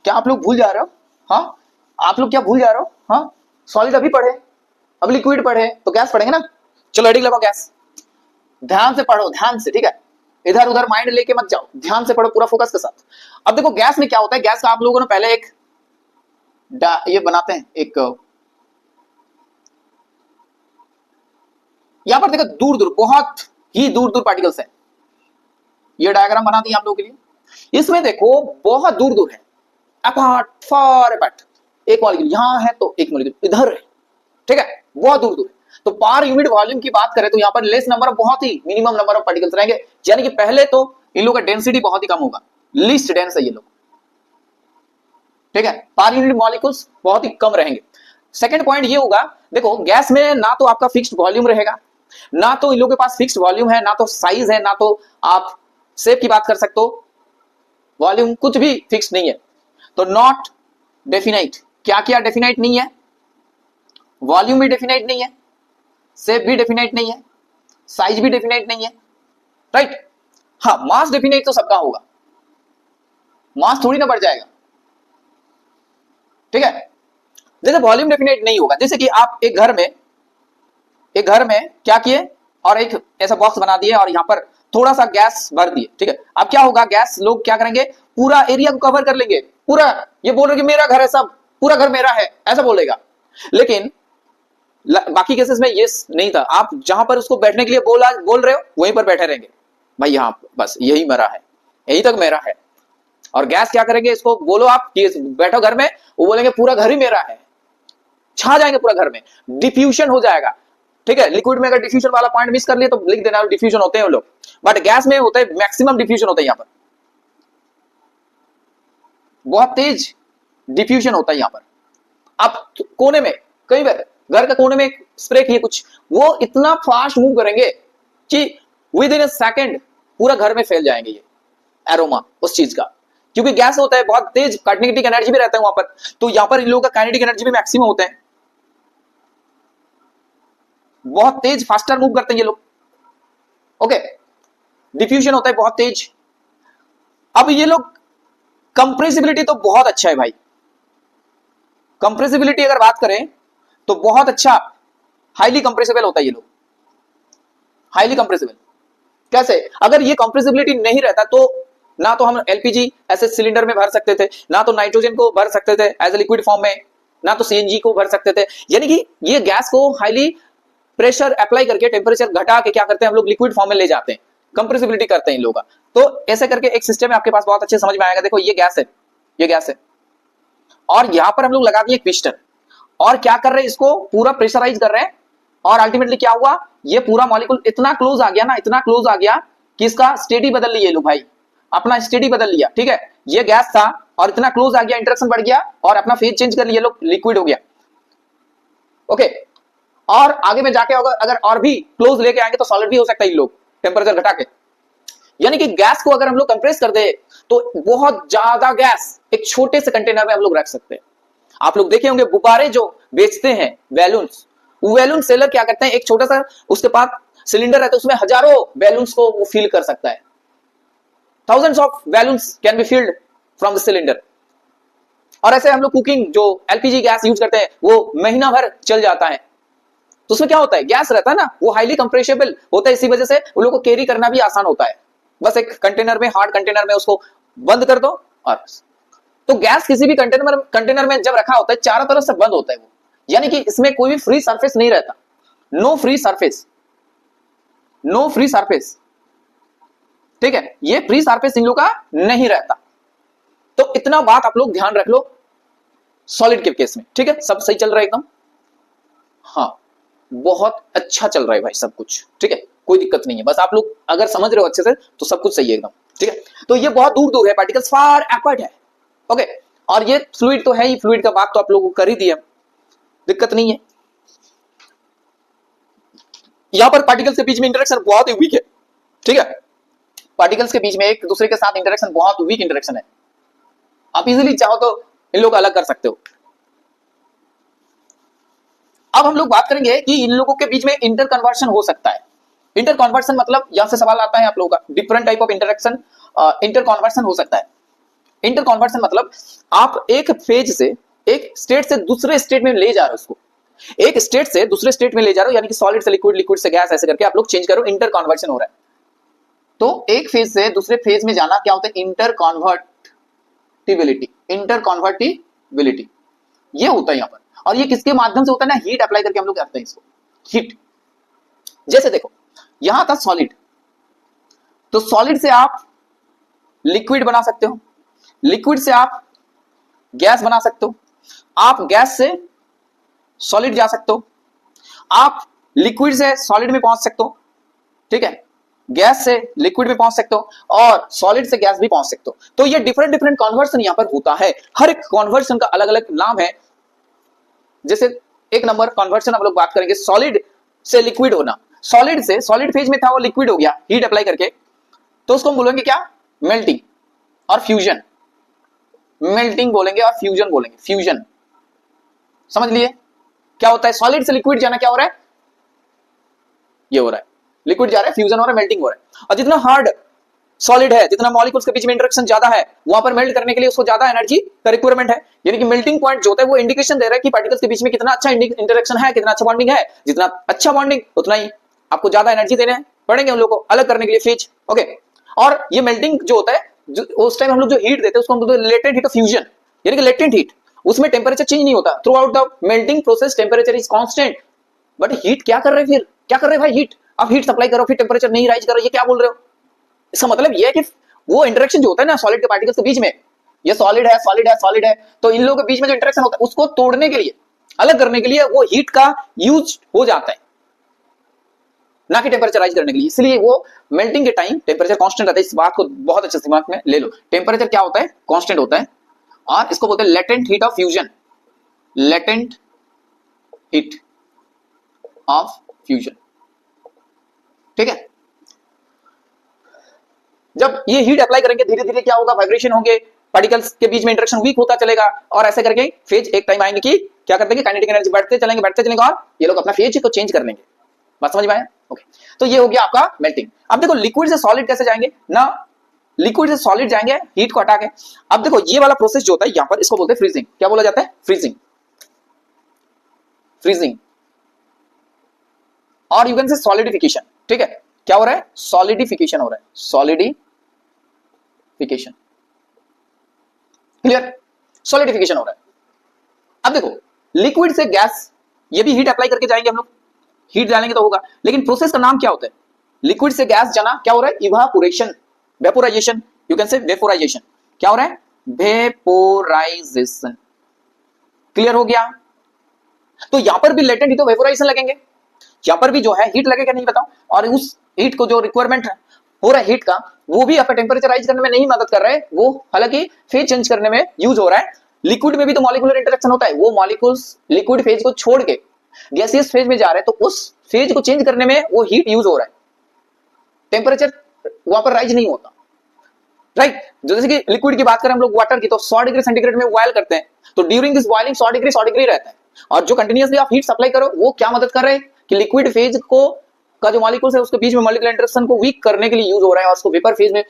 क्या आप लोग भूल जा रहे हो? हाँ, आप लोग क्या भूल जा रहे हो? हाँ, सॉलिड अभी पढ़े, अब लिक्विड पढ़े, तो गैस पढ़ेंगे ना। चलो हेडिंग लगाओ गैस। ध्यान से पढ़ो, ध्यान से, ठीक है, इधर उधर माइंड लेके मत जाओ, ध्यान से पढ़ो पूरा फोकस के साथ। अब देखो गैस में क्या होता है, गैस का आप लोगों ने पहले एक ये बनाते हैं, एक यहां पर देखो दूर दूर, बहुत ही दूर दूर पार्टिकल्स हैं, ये डायग्राम बना दिया आप लोगों के लिए। इसमें देखो बहुत दूर दूर है, अपार्ट, फार अपार्ट, एक मॉलिक्यूल यहां है तो एक मॉलिक्यूल इधर है, ठीक है, बहुत दूर दूर है। तो पर यूनिट वॉल्यूम की बात करें तो यहां पर लेस नंबर ऑफ, बहुत ही मिनिमम नंबर ऑफ पार्टिकल्स रहेंगे, यानी कि पहले तो इन लोगों का डेंसिटी बहुत ही कम होगा, लीस्ट डेंस है ये लोग, ठीक है, पर यूनिट मॉलिक्यूल्स बहुत ही कम रहेंगे। सेकंड पॉइंट ये होगा, देखो गैस में ना तो आपका फिक्स्ड वॉल्यूम रहेगा, ना तो इन लोगों के पास फिक्स्ड वॉल्यूम है, ना तो साइज है, ना तो आप शेप की बात कर सकते हो, वॉल्यूम कुछ भी फिक्स नहीं है, तो नॉट डेफिनाइट। क्या क्या डेफिनाइट नहीं है, वॉल्यूम भी डेफिनाइट नहीं है, शेप भी डेफिनाइट नहीं है, साइज भी डेफिनाइट नहीं है, राइट। हाँ, मास डेफिनाइट तो सबका होगा, मास थोड़ी ना बढ़ जाएगा, ठीक है। जैसे वॉल्यूम डेफिनाइट नहीं होगा, जैसे कि आप एक घर में क्या किए, और एक ऐसा बॉक्स बना दिए और यहां पर थोड़ा सा गैस भर दिए, ठीक है। अब क्या होगा, गैस लोग क्या करेंगे, पूरा एरिया को कवर कर लेंगे, पूरा ये बोल रहे कि मेरा घर है, सब पूरा घर मेरा है, ऐसा बोलेगा। लेकिन बाकी केसेस में ये नहीं था, आप जहां पर उसको बैठने के लिए बोल रहे हो वहीं पर बैठे रहेंगे, भाई यहां बस यही मेरा है, यही तक मेरा है। और गैस क्या करेंगे, इसको बोलो आप कि बैठो घर में, वो बोलेंगे पूरा घर ही मेरा है, छा जाएंगे पूरा घर में, डिफ्यूजन हो जाएगा, ठीक है। लिक्विड में अगर डिफ्यूजन वाला पॉइंट मिस कर लिए तो लिख देना, डिफ्यूजन होते हैं वो लोग, बट गैस में होता है मैक्सिमम डिफ्यूजन होता है, यहां पर बहुत तेज डिफ्यूजन होता है। यहां पर आप कोने में, कई बार घर का कोने में स्प्रे किए कुछ, वो इतना फास्ट मूव करेंगे कि विद इन अ सेकंड पूरा घर में फैल जाएंगे ये एरोमा उस चीज का, क्योंकि गैस होता है, बहुत तेज काइनेटिक एनर्जी भी रहता है वहां पर, तो यहां पर इन लोगों का काइनेटिक एनर्जी भी मैक्सिमम होता है, बहुत तेज फास्टर मूव करते हैं ये लोग, ओके। डिफ्यूजन होता है बहुत तेज। अब ये लोग कंप्रेसिबिलिटी तो बहुत अच्छा है भाई, कंप्रेसिबिलिटी अगर बात करें तो बहुत अच्छा, हाईली कंप्रेसिबल होता है ये लोग, हाईली कंप्रेसिबल। कैसे, अगर ये कंप्रेसिबिलिटी नहीं रहता तो ना तो हम एलपीजी ऐसे सिलेंडर में भर सकते थे, ना तो नाइट्रोजन को भर सकते थे एज ए लिक्विड फॉर्म में, ना तो सीएनजी को भर सकते थे। यानी कि ये गैस को हाईली प्रेशर अप्लाई करके, टेम्परेचर घटा के क्या करते हैं हम लोग, लिक्विड फॉर्म में ले जाते हैं, कंप्रेसिबिलिटी करते हैं इन लोगों का। तो ऐसे करके एक सिस्टम है आपके पास, बहुत अच्छे समझ में आएगा। देखो ये गैस है, ये गैस है, और यहां पर हम लोग लगा दिए पिस्टन, और क्या कर रहे हैं, इसको पूरा प्रेशराइज कर रहे हैं, और अल्टीमेटली क्या हुआ, ये पूरा मॉलिक्यूल इतना क्लोज आ गया ना, इतना क्लोज आ गया कि इसका स्टेडी बदल लिए लोग भाई, अपना स्टेडी बदल लिया, ठीक है। ये गैस था और इतना क्लोज आ गया, इंटरेक्शन बढ़ गया और अपना फेज चेंज कर लिए लोग, लिक्विड हो गया, ओके। और आगे में जाके अगर और भी क्लोज लेके आएंगे तो सॉलिड भी हो सकता है इन लोग, टेम्परेचर घटा के। यानी कि गैस को अगर हम लोग कंप्रेस कर दे तो बहुत ज्यादा गैस एक छोटे से कंटेनर में हम लोग रख सकते हैं। आप लोग देखे होंगे गुब्बारे जो बेचते हैं, बैलून्स, बैलून सेलर क्या करते हैं, एक छोटा सा उसके पास सिलेंडर रहता है, उसमें हजारों बैलून्स को वो फिल कर सकता है, thousands of balloons can be filled from the cylinder। और ऐसे हम लोग कुकिंग जो एलपीजी गैस यूज करते हैं वो महीना भर चल जाता है। तो उसमें क्या होता है, गैस रहता है ना, वो हाईली कंप्रेसेबल होता है, इसी वजह से उन लोगों को कैरी करना भी आसान होता है। बस एक कंटेनर में, हार्ड कंटेनर में उसको बंद कर दो, और तो गैस किसी भी कंटेनर में जब रखा होता है चारों तरफ से बंद होता है वो, यानी कि इसमें कोई भी फ्री सरफेस नहीं रहता, no free surface, no free surface, ठीक है। ये फ्री सरफेस इन लोगों का नहीं रहता। तो इतना बात आप लोग ध्यान रख लो सॉलिड के केस में, ठीक है। सब सही चल रहा है एकदम, हाँ बहुत अच्छा चल रहा है भाई सब कुछ, ठीक है, कोई दिक्कत नहीं है। बस आप लोग अगर समझ रहे हो अच्छे से तो सब कुछ सही है एकदम, ठीक है। तो ये बहुत दूर दूर है, पार्टिकल्स फार अपवर्ड है, ओके। और ये फ्लूइड तो है ही, फ्लूइड का बात तो आप लोगों को कर ही दिया, दिक्कत नहीं है। यहां पर पार्टिकल्स के बीच में इंटरेक्शन बहुत ही वीक है, ठीक है। पार्टिकल्स के बीच में एक दूसरे के साथ इंटरेक्शन बहुत वीक इंटरेक्शन है, आप इजीली चाहो तो इन लोगों को अलग कर सकते हो। अब हम लोग बात करेंगे कि इन लोगों के बीच में इंटर कन्वर्शन हो सकता है। इंटर कन्वर्शन मतलब यहां से सवाल आता है आप लोगों का, different type of interaction, inter conversion हो सकता है। इंटर कन्वर्शन मतलब आप एक फेज से, एक स्टेट से दूसरे स्टेट में ले जा रहे हो उसको, एक स्टेट से दूसरे स्टेट में ले जा रहे हो, यानी कि सॉलिड से लिक्विड, लिक्विड से गैस, ऐसे करके आप लोग चेंज करो, इंटर कन्वर्जन हो रहा है। तो एक फेज से दूसरे फेज में जाना क्या होता है? इंटर कन्वर्टिबिलिटी, इंटर कन्वर्टिबिलिटी ये होता है यहां पर। और ये किसके माध्यम से होता है ना? हीट अप्लाई करके हम लोग करते हैं इसको, हीट। जैसे देखो यहां था सॉलिड, तो सॉलिड से आप लिक्विड बना सकते हो, लिक्विड से आप गैस बना सकते हो, आप गैस से सॉलिड जा सकते हो, आप लिक्विड से सॉलिड में पहुंच सकते हो, ठीक है, गैस से लिक्विड में पहुंच सकते हो, और सॉलिड से गैस भी पहुंच सकते हो। तो ये डिफरेंट डिफरेंट कन्वर्सन यहां पर होता है, हर एक कन्वर्सन का अलग अलग नाम है। जैसे एक नंबर कन्वर्सन हम लोग बात करेंगे, सॉलिड से लिक्विड होना, सॉलिड से, सॉलिड फेज में था वो लिक्विड हो गया हीट अप्लाई करके, तो उसको हम बोलेंगे क्या? मेल्टिंग और फ्यूजन, मेल्टिंग बोलेंगे और फ्यूजन बोलेंगे, फ्यूजन। समझ लिए क्या होता है? सॉलिड से लिक्विड जाना क्या हो रहा है? ये हो रहा है, लिक्विड जा रहा है, फ्यूजन हो रहा है, मेल्टिंग हो रहा है। और जितना हार्ड सॉलिड है, जितना मॉलिक्यूल्स के बीच में इंटरेक्शन ज्यादा है, वहां पर मेल्ट करने के लिए उसको ज्यादा एनर्जी का रिक्वायरमेंट है। यानी कि मेल्टिंग पॉइंट जो होता है वो इंडिकेशन दे रहा है कि पार्टिकल्स के बीच में कितना अच्छा इंटरेक्शन है, कितना अच्छा बॉन्डिंग है। जितना अच्छा बॉन्डिंग उतना ही आपको ज्यादा एनर्जी देने पड़ेंगे उन लोगों को अलग करने के लिए फेज। ओके, और ये मेल्टिंग जो होता है, उस टाइम हम लोग जो हीट देते हैं उसको हम बोलते हैं लेटेंट हीट ऑफ फ्यूजन, यानी कि लेटेंट हीट, उसमें टेंपरेचर चेंज नहीं होता through out the melting process, temperature is constant. But heat क्या कर रहे हैं? फिर क्या कर रहे हैं भाई? हीट, अब हीट सप्लाई करो फिर टेंपरेचर नहीं राइज करो, ये क्या बोल रहे हो? इसका मतलब ये है कि वो इंटरेक्शन जो होता है ना सॉलिड के पार्टिकल्स के बीच में, ये सॉलिड है, सॉलिड है, सॉलिड है, तो इन लोगों के बीच में जो इंटरेक्शन होता है उसको तोड़ने के लिए, अलग करने के लिए वो हीट का यूज हो जाता है, ना कि टेंपरेचर राइज करने के लिए। इसलिए वो मेल्टिंग के टाइम टेंपरेचर कांस्टेंट रहता है। इस बात को बहुत अच्छे से दिमाग में ले लो, टेंपरेचर क्या होता है? कांस्टेंट होता है, और इसको बोलते हैं latent heat of fusion, latent heat of fusion, ठीक है। जब ये हीट अप्लाई करेंगे धीरे धीरे क्या होगा? वाइब्रेशन होंगे, पार्टिकल्स के बीच में इंटरेक्शन वीक होता चलेगा, और ऐसे करके फेज एक टाइम आएंगे कि क्या करते हैं कि काइनेटिक एनर्जी बढ़ते चलेंगे और ये लोग अपना फेज को चेंज कर लेंगे। बात समझ में आया? ओके, तो ये हो गया आपका मेल्टिंग। अब देखो लिक्विड से सॉलिड कैसे जाएंगे ना, लिक्विड से सॉलिड जाएंगे हीट को हटा के। अब देखो ये वाला प्रोसेस जो होता है यहां पर, इसको बोलते हैं फ्रीजिंग। क्या बोला जाता है? फ्रीजिंग, फ्रीजिंग, और यू कैन से सॉलिडिफिकेशन, ठीक है। क्या हो रहा है? सॉलिडिफिकेशन हो रहा है, सॉलिडिफिकेशन, क्लियर? सॉलिडिफिकेशन हो रहा है। अब देखो लिक्विड से गैस, ये भी हीट अप्लाई करके जाएंगे हम लोग, हीट डालेंगे तो होगा, लेकिन प्रोसेस का नाम क्या होता है? लिक्विड से गैस जाना क्या हो रहा है? Evaporation, vaporisation, you can say vaporisation. क्या हो रहा है? वेपोराइजेशन, क्लियर हो गया? तो यहां पर भी लेटेंट हीट ऑफ वेपोराइजेशन लगेंगे, यहां पर भी जो है हीट लगेगा, नहीं बताओ, और उस हीट को जो रिक्वायरमेंट हो रहा है हीट का, वो भी आपका टेंपरेचर राइज करने में नहीं मदद कर रहा है, वो हालांकि फेज चेंज करने में यूज हो रहा है। लिक्विड में भी तो मॉलिक्यूलर इंटरेक्शन होता है, वो मॉलिक्यूल्स लिक्विड फेज को छोड़ के गैसियस फेज में जा रहे हैं, तो उस फेज को चेंज करने में वो हीट यूज हो रहा है, टेंपरेचर वहां पर राइज नहीं होता, राइट। जैसे कि लिक्विड की बात करें हम लोग वाटर की, तो 100 डिग्री सेंटीग्रेड में बॉयल करते हैं, तो ड्यूरिंग दिस बॉइलिंग 100 डिग्री रहता है, और जो कंटिन्यूअसली आप हीट सप्लाई करो वो क्या मदद कर रहे हैं कि लिक्विड फेज को का जो मॉलिक्यूल्स है उसके बीच में मॉलिक्यूलर इंटरेक्शन को वीक करने के लिए यूज हो रहा है, और उसको वेपर फेज में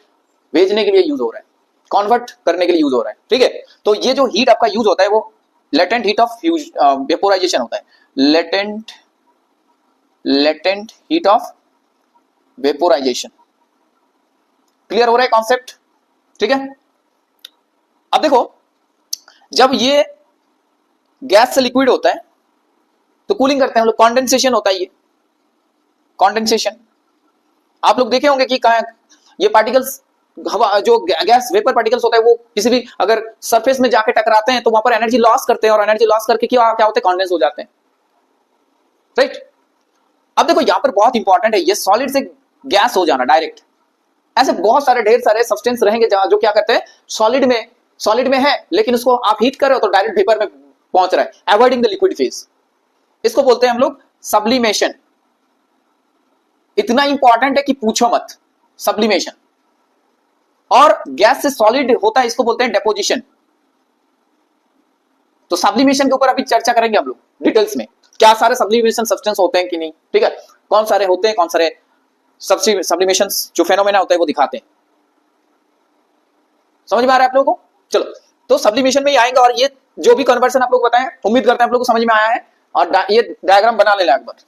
भेजने के लिए यूज हो रहा है, कन्वर्ट करने के लिए यूज हो रहा है, ठीक है। तो ये जो हीट आपका यूज होता है वो लेटेंट हीट ऑफ वेपोराइजेशन होता है, latent heat of vaporisation. Clear हो रहा है कॉन्सेप्ट? ठीक है। अब देखो जब ये गैस से लिक्विड होता है तो कूलिंग करते हैं हम लोग, कॉन्डेंसेशन होता है, ये कॉन्डेंसेशन आप लोग देखे होंगे कि ये पार्टिकल्स, हवा जो गैस वेपर पार्टिकल्स होता है वो किसी भी अगर सरफेस में जाके टकराते हैं तो वहां पर एनर्जी लॉस करते हैं, और एनर्जी लॉस करके क्या होते हैं? कॉन्डेंस हो जाते हैं, राइट। अब देखो यहां पर बहुत इंपॉर्टेंट है, ये सॉलिड से गैस हो जाना डायरेक्ट, ऐसे बहुत सारे ढेर सारे सब्सटेंस रहेंगे जो क्या करते हैं? सॉलिड में है लेकिन उसको आप हीट कर रहे हो तो डायरेक्ट वेपर में पहुंच रहा है, अवॉइडिंग द लिक्विड फेज। इसको बोलते हैं हम लोग सब्लिमेशन। इतना इंपॉर्टेंट है कि पूछो मत, सब्लिमेशन। और गैस से सॉलिड होता है, इसको बोलते हैं डेपोजिशन। तो सब्लिमेशन के ऊपर अभी चर्चा करेंगे हम लोग डिटेल्स में, क्या सारे सब्लिमेशन सब्सटेंस होते हैं कि नहीं, ठीक है, कौन सारे होते हैं, कौन सारे सब्लिमेशन जो फेनोमेना होता है वो दिखाते हैं। समझ में आ रहा है आप लोगों को? चलो, तो सब्लिमेशन में ही आएंगे, और ये जो भी कन्वर्सन आप लोग बताएं उम्मीद करते हैं आप लोगों को समझ में आया है, और ये डायग्राम बना लेना एक बार।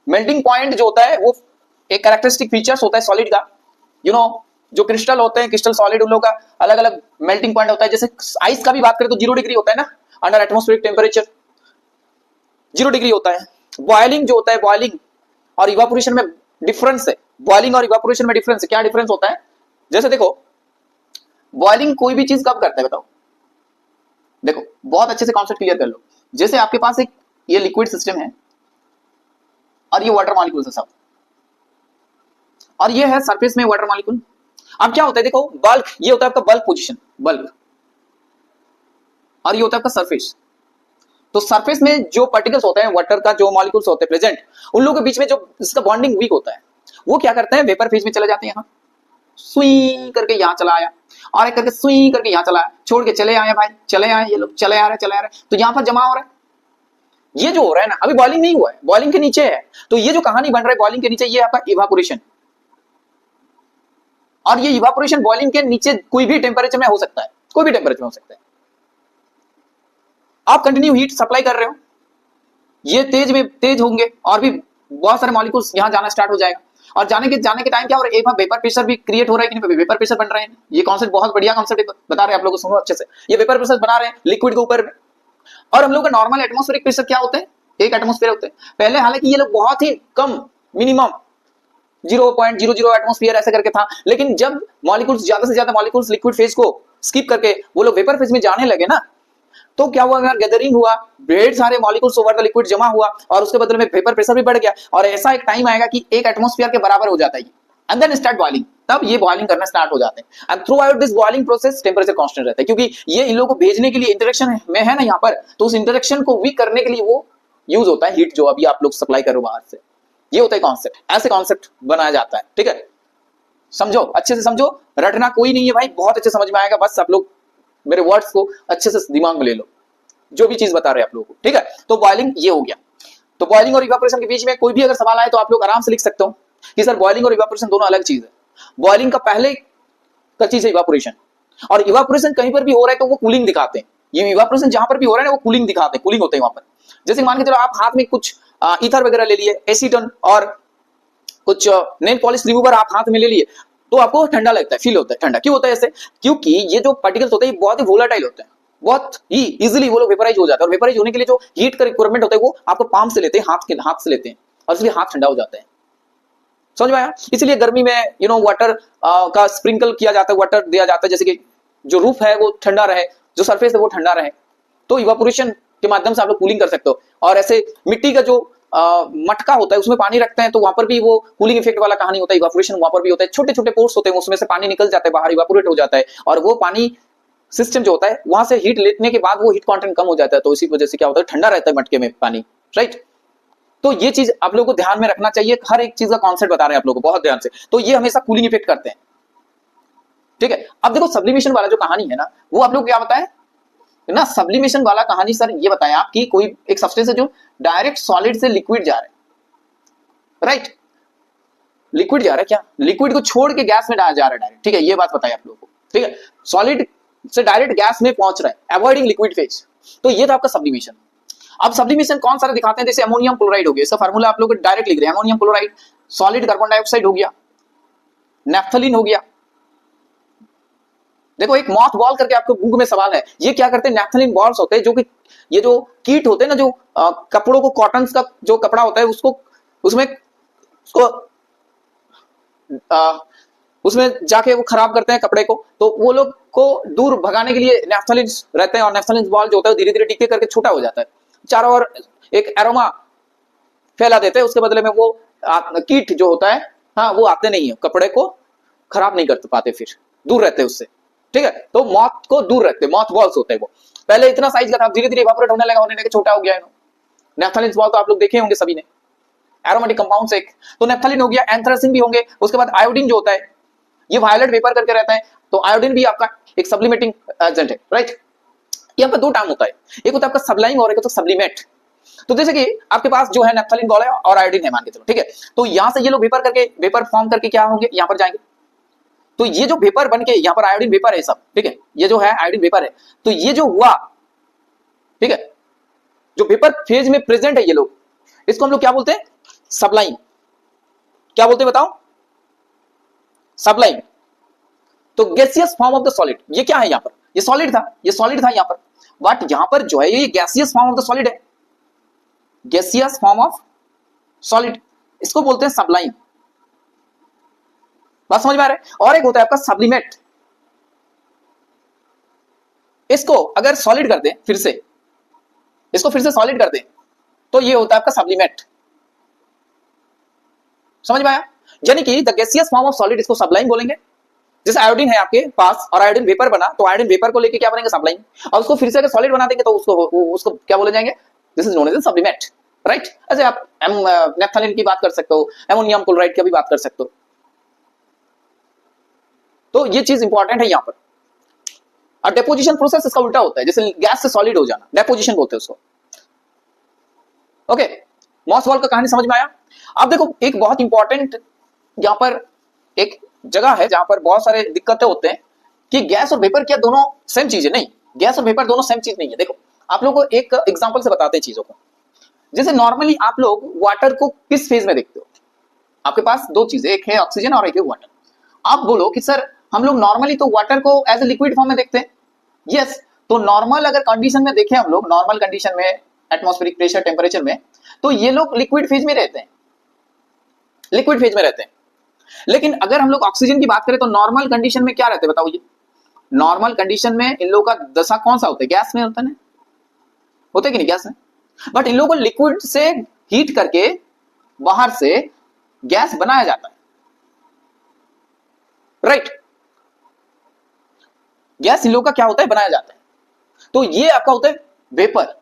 मेल्टिंग पॉइंट जो होता है वो एक कैरेक्टरिस्टिक फीचर्स होता है सॉलिड का, जो क्रिस्टल होते हैं, क्रिस्टल सॉलिड, उन लोगों का अलग अलग मेल्टिंग पॉइंट होता है। जैसे आइस का भी बात करें तो 0 डिग्री होता है ना, अंडर एटमॉस्फेरिक टेम्परेचर 0 डिग्री होता है। बॉइलिंग जो होता है, बॉइलिंग और इवापोरेशन में डिफरेंस है। बॉइलिंग और इवापोरेशन में डिफरेंस है। क्या डिफरेंस होता है? जैसे देखो, बॉइलिंग कोई भी चीज कब करता है बताओ? देखो बहुत अच्छे से कॉन्सेप्ट क्लियर कर लो। जैसे आपके पास एक ये लिक्विड सिस्टम है और ये वाटर मॉलिक्यूल्स है सब, और ये है सरफेस में वाटर मॉलिक्यूल। अब क्या होता है देखो, बल्क, ये होता है आपका बल्क पोजीशन, बल्क, और ये होता है आपका सरफेस। तो सरफेस में जो पार्टिकल्स होते हैं, वाटर का जो मॉलिक्यूल्स होते हैं प्रेजेंट, उन लोगों के बीच में जो इसका बॉन्डिंग वीक होता है, वो क्या करते हैं, वेपर फेज में चले जाते हैं। यहाँ सुई करके यहाँ चला आया, और एक करके सुई करके यहाँ चला आया, छोड़ के चले आए भाई, चले आए ये लोग, चले आ रहे, तो यहाँ पर जमा हो रहा है। ये जो हो रहा है ना, अभी बॉइलिंग नहीं हुआ है, बॉइलिंग के नीचे है। तो ये जो कहानी बन रहा है बॉइलिंग के नीचे, ये आपका इवापोरेशन। और ये इवापोरेशन बॉइलिंग के नीचे कोई भी टेम्परेचर में हो सकता है, कोई भी टेम्परेचर में हो सकता है। आप कंटिन्यू हीट सप्लाई कर रहे हो, ये तेज में तेज होंगे, और भी बहुत सारे मॉलिक्यूल्स यहां जाना स्टार्ट हो जाएगा। और जाने के टाइम क्या हो रहा है, एक वेपर प्रेशर भी क्रिएट हो रहा है कि नहीं, वेपर प्रेशर बन रहे हैं। ये कॉन्सेप्ट बहुत बढ़िया कॉन्सेप्ट बता रहे हैं आप लोगों को, सुनो अच्छे से। ये वेपर प्रेशर बना रहे हैं लिक्विड के ऊपर में। और हम लोग का नॉर्मल एटमॉस्फेरिक प्रेशर क्या होता है, 1 एटमॉस्फेयर होते हैं पहले। हालांकि ये लोग बहुत ही कम, मिनिमम 0.00 एटमॉस्फेयर ऐसा करके था। लेकिन जब मॉलिक्यूल्स, ज्यादा से ज्यादा मॉलिक्यूल्स लिक्विड फेज को स्किप करके वो लोग वेपर फेज में जाने लगे ना, तो क्या हुआ, अगर गैदरिंग हुआ, ढेर सारे मॉलिक्यूल्स ओवर द लिक्विड जमा हुआ, और उसके बदले में वेपर प्रेशर भी बढ़ गया, और ऐसा एक टाइम आएगा कि 1 एटमॉस्फेयर के बराबर हो जाता है, एंड देन स्टार्ट बॉइलिंग। तब ये बॉइलिंग करना स्टार्ट हो जाते हैं। And through out this boiling process temperature constant रहता है, क्योंकि ये इन लोगों को भेजने के लिए इंटरेक्शन में है ना यहाँ पर, तो उस इंटरेक्शन को वीक करने के लिए वो यूज होता है हीट, जो अभी आप लोग सप्लाई करो बाहर से। ये होता है कॉन्सेप्ट, ऐसे कॉन्सेप्ट बनाया जाता है। ठीक है, समझो, अच्छे से समझो, रटना कोई नहीं है भाई, बहुत अच्छे समझ में आएगा। बस आप लोग मेरे वर्ड्स को अच्छे से दिमाग में ले लो, जो भी चीज बता रहे हैं आप लोगों को। ठीक है, तो बॉइलिंग ये हो गया। तो बॉइलिंग और इवापोरेशन के बीच में कोई भी अगर सवाल आए तो आप लोग आराम से लिख सकते हो कि सर बॉइलिंग और इवापोरेशन दोनों अलग चीज है। बॉइलिंग का पहले का चीज है इवापोरेशन, और इवापोरेशन कहीं पर भी हो रहा है तो वो कूलिंग दिखाते हैं। ये इवापोरेशन जहां पर भी हो रहा है ना, वो कूलिंग दिखाते हैं, कूलिंग होते हैं वहां पर। जैसे मान के चलो आप हाथ में कुछ ईथर वगैरह ले लिए, एसीटन और कुछ नेल पॉलिश रिमूवर आप हाथ में ले लिए, तो आपको ठंडा लगता है, फील होता है ठंडा। क्यों होता है ऐसे? क्योंकि ये जो पार्टिकल्स होते हैं ये बहुत ही वोलेटाइल होते हैं, बहुत ही इजीली वो लोग वेपराइज हो जाते हैं। और वेपराइज होने के लिए जो हीट का रिक्वायरमेंट होता है वो आपको पाम से लेते हैं, हाथ से लेते हैं, और इसलिए हाथ ठंडा हो जाता है। समझ में आया? इसलिए गर्मी में वाटर का स्प्रिंकल किया जाता है, वाटर दिया जाता है, जैसे कि जो रूफ है वो ठंडा रहे, जो सरफेस है वो ठंडा रहे। तो इवापोरेशन के माध्यम से आप लोग कूलिंग कर सकते हो। और ऐसे मिट्टी का जो मटका होता है उसमें पानी रखते हैं, तो वहां पर भी वो कूलिंग इफेक्ट वाला कहानी होता है। इवापोरेशन वहां पर भी होता है, छोटे छोटे पोर्स होते हैं, उसमें से पानी निकल जाता है बाहर, इवापोरेट हो जाता है, और वो पानी सिस्टम जो होता है वहां से हीट लेने के बाद वो हीट कंटेंट कम हो जाता है, तो इसी वजह से क्या होता है, ठंडा रहता है मटके में पानी। राइट, तो ये चीज आप लोगों को ध्यान में रखना चाहिए। हर एक चीज का कॉन्सेप्ट बता रहे हैं आप लोगों को बहुत ध्यान से, तो ये हमेशा कूलिंग इफेक्ट करते हैं। ठीक है, अब देखो सब्लिमेशन वाला जो कहानी है ना, वो आप लोग क्या बताया ना, सब्लिमेशन वाला कहानी सर ये बताया आपकी, कोई एक सब्सटेंस है जो डायरेक्ट सॉलिड से लिक्विड जा रहा है। राइट, लिक्विड जा रहा है, क्या लिक्विड को छोड़ के गैस में जा रहा है डायरेक्ट। ठीक है, ये बात बताया आप लोगों को। ठीक है, सॉलिड से डायरेक्ट गैस में पहुंच रहा है, अवॉइडिंग लिक्विड फेज। तो ये था आपका सब्लिमेशन। अब सब्लिमेशन कौन सारे दिखाते हैं, जैसे अमोनियम क्लोराइड हो गया, इसका फार्मूला आप लोग डायरेक्ट लिख रहे हैं, ammonium chloride, solid carbon dioxide हो गया, नेफ्थलीन हो गया। देखो एक मॉथ बॉल करके आपको बुक में सवाल है, ये क्या करते हैं, नेफ्थलीन बॉल्स होते हैं, जो कि ये जो कीट होते हैं ना, जो कपड़ों को, कॉटन का जो कपड़ा होता है उसको, उसमें जाके वो खराब करते हैं कपड़े को, तो वो लोग को दूर भगाने के लिए नेफ्थलीन रहते हैं। और नेफ्थलीन बॉल जो होता है धीरे धीरे टिके करके छोटा हो जाता है, चारों ओर एक एरोमा फैला देते हैं, उसके बदले में वो कीट जो होता है, हाँ, वो आते नहीं है, कपड़े को खराब नहीं कर पाते, फिर दूर रहते हैं उससे। ठीक है, तो मॉथ को दूर रखते, मॉथ बॉल्स होते हैं वो। पहले इतना साइज का था, धीरे धीरे इवापोरेट होने लगा, छोटा हो गया है। नेफ्थलीन बॉल तो आप लोग देखे होंगे सभी ने, एरोमेटिक कंपाउंड से। तो नेफ्थलीन हो गया, एंथ्रासिन भी होंगे। उसके बाद आयोडीन जो होता है ये वायलेट वेपर करके रहता है, तो आयोडीन भी आपका एक सब्लिमेटिंग एजेंट है। राइट, यहाँ पर दो टर्म होता है, एक होता है आपका सब्लाइम और एक होता है सब्लिमेट। तो जैसे कि आपके पास जो है नेफ्थलीन बॉल है और आयोडीन है मान के चलो, ठीक है, तो यहां से ये लोग वेपर करके, वेपर फॉर्म करके क्या होंगे, यहां पर जाएंगे। तो ये जो वेपर बन के, यहाँ पर आयोडीन वेपर है सब, ठीक है, ये जो है आयोडीन वेपर है, तो ये जो हुआ, ठीक है, जो वेपर फेज में प्रेजेंट है ये लोग, इसको हम लोग क्या बोलते हैं? सबलाइन। क्या बोलते हैं बताओ? सबलाइन। तो gaseous form of the solid, ये क्या है यहां पर? ये सॉलिड था, ये सॉलिड था यहां पर, बट यहां पर जो है ये gaseous form of the solid है, गैसियस फॉर्म ऑफ सॉलिड, इसको बोलते हैं सबलाइन। बात समझ में आ रहा है? और एक होता है आपका सब्लिमेट। इसको अगर सॉलिड कर दें फिर से, इसको फिर से सॉलिड कर दें तो ये होता है आपका सब्लिमेट। समझ में आया? यानी कि the gaseous form of solid, इसको सबलाइन बोलेंगे। जैसे आयोडीन है आपके पास और आयोडीन वेपर बना, तो आयोडीन वेपर को लेके क्या बनेंगे? सबलाइन। और उसको फिर से अगर सॉलिड बना देंगे तो उसको क्या बोले जाएंगे? This is known as sublimate, right? ऐसे आप नेफ्थलीन की बात कर सकते हो, एमोनियम क्लोराइड की भी बात कर सकते हो। तो ये चीज इंपॉर्टेंट है यहां पर। और डेपोजिशन प्रोसेस इसका उल्टा होता है, जैसे गैस से सॉलिड हो जाना, डेपोजिशन बोलते हैं उसको। ओके, मॉस बॉल का कहानी समझ में आया? अब देखो एक बहुत इंपॉर्टेंट यहां पर एक जगह है जहां पर बहुत सारे दिक्कतें होते हैं कि गैस और वेपर क्या दोनों सेम चीज है? नहीं, गैस और वेपर दोनों सेम चीज नहीं है। देखो आप लोगों को एक एग्जांपल से बताते हैं चीजों को। जैसे नॉर्मली आप लोग वाटर को किस फेज में देखते हो? आपके पास दो चीजें, एक है ऑक्सीजन और एक है वाटर। आप बोलो कि सर हम लोग नॉर्मली तो वाटर को एज ए लिक्विड फॉर्म में देखते हैं। यस, तो नॉर्मल अगर कंडीशन में देखें हम लोग, नॉर्मल कंडीशन में एटमॉस्फेरिक प्रेशर टेम्परेचर में, तो ये लोग लिक्विड फेज में रहते हैं, लिक्विड फेज में रहते हैं। लेकिन अगर हम लोग ऑक्सीजन की बात करें तो नॉर्मल कंडीशन में क्या रहते हैं बताओ? ये नॉर्मल कंडीशन में इन लोगों का दशा कौन सा होता है? गैस में होता है ना, होता है कि नहीं? गैस में। बट इन लोगों को लिक्विड से हीट करके बाहर से गैस बनाया जाता है, राइट? गैस इन लोगों का क्या होता है? बनाया जाता है। तो ये आपका होता है वेपर,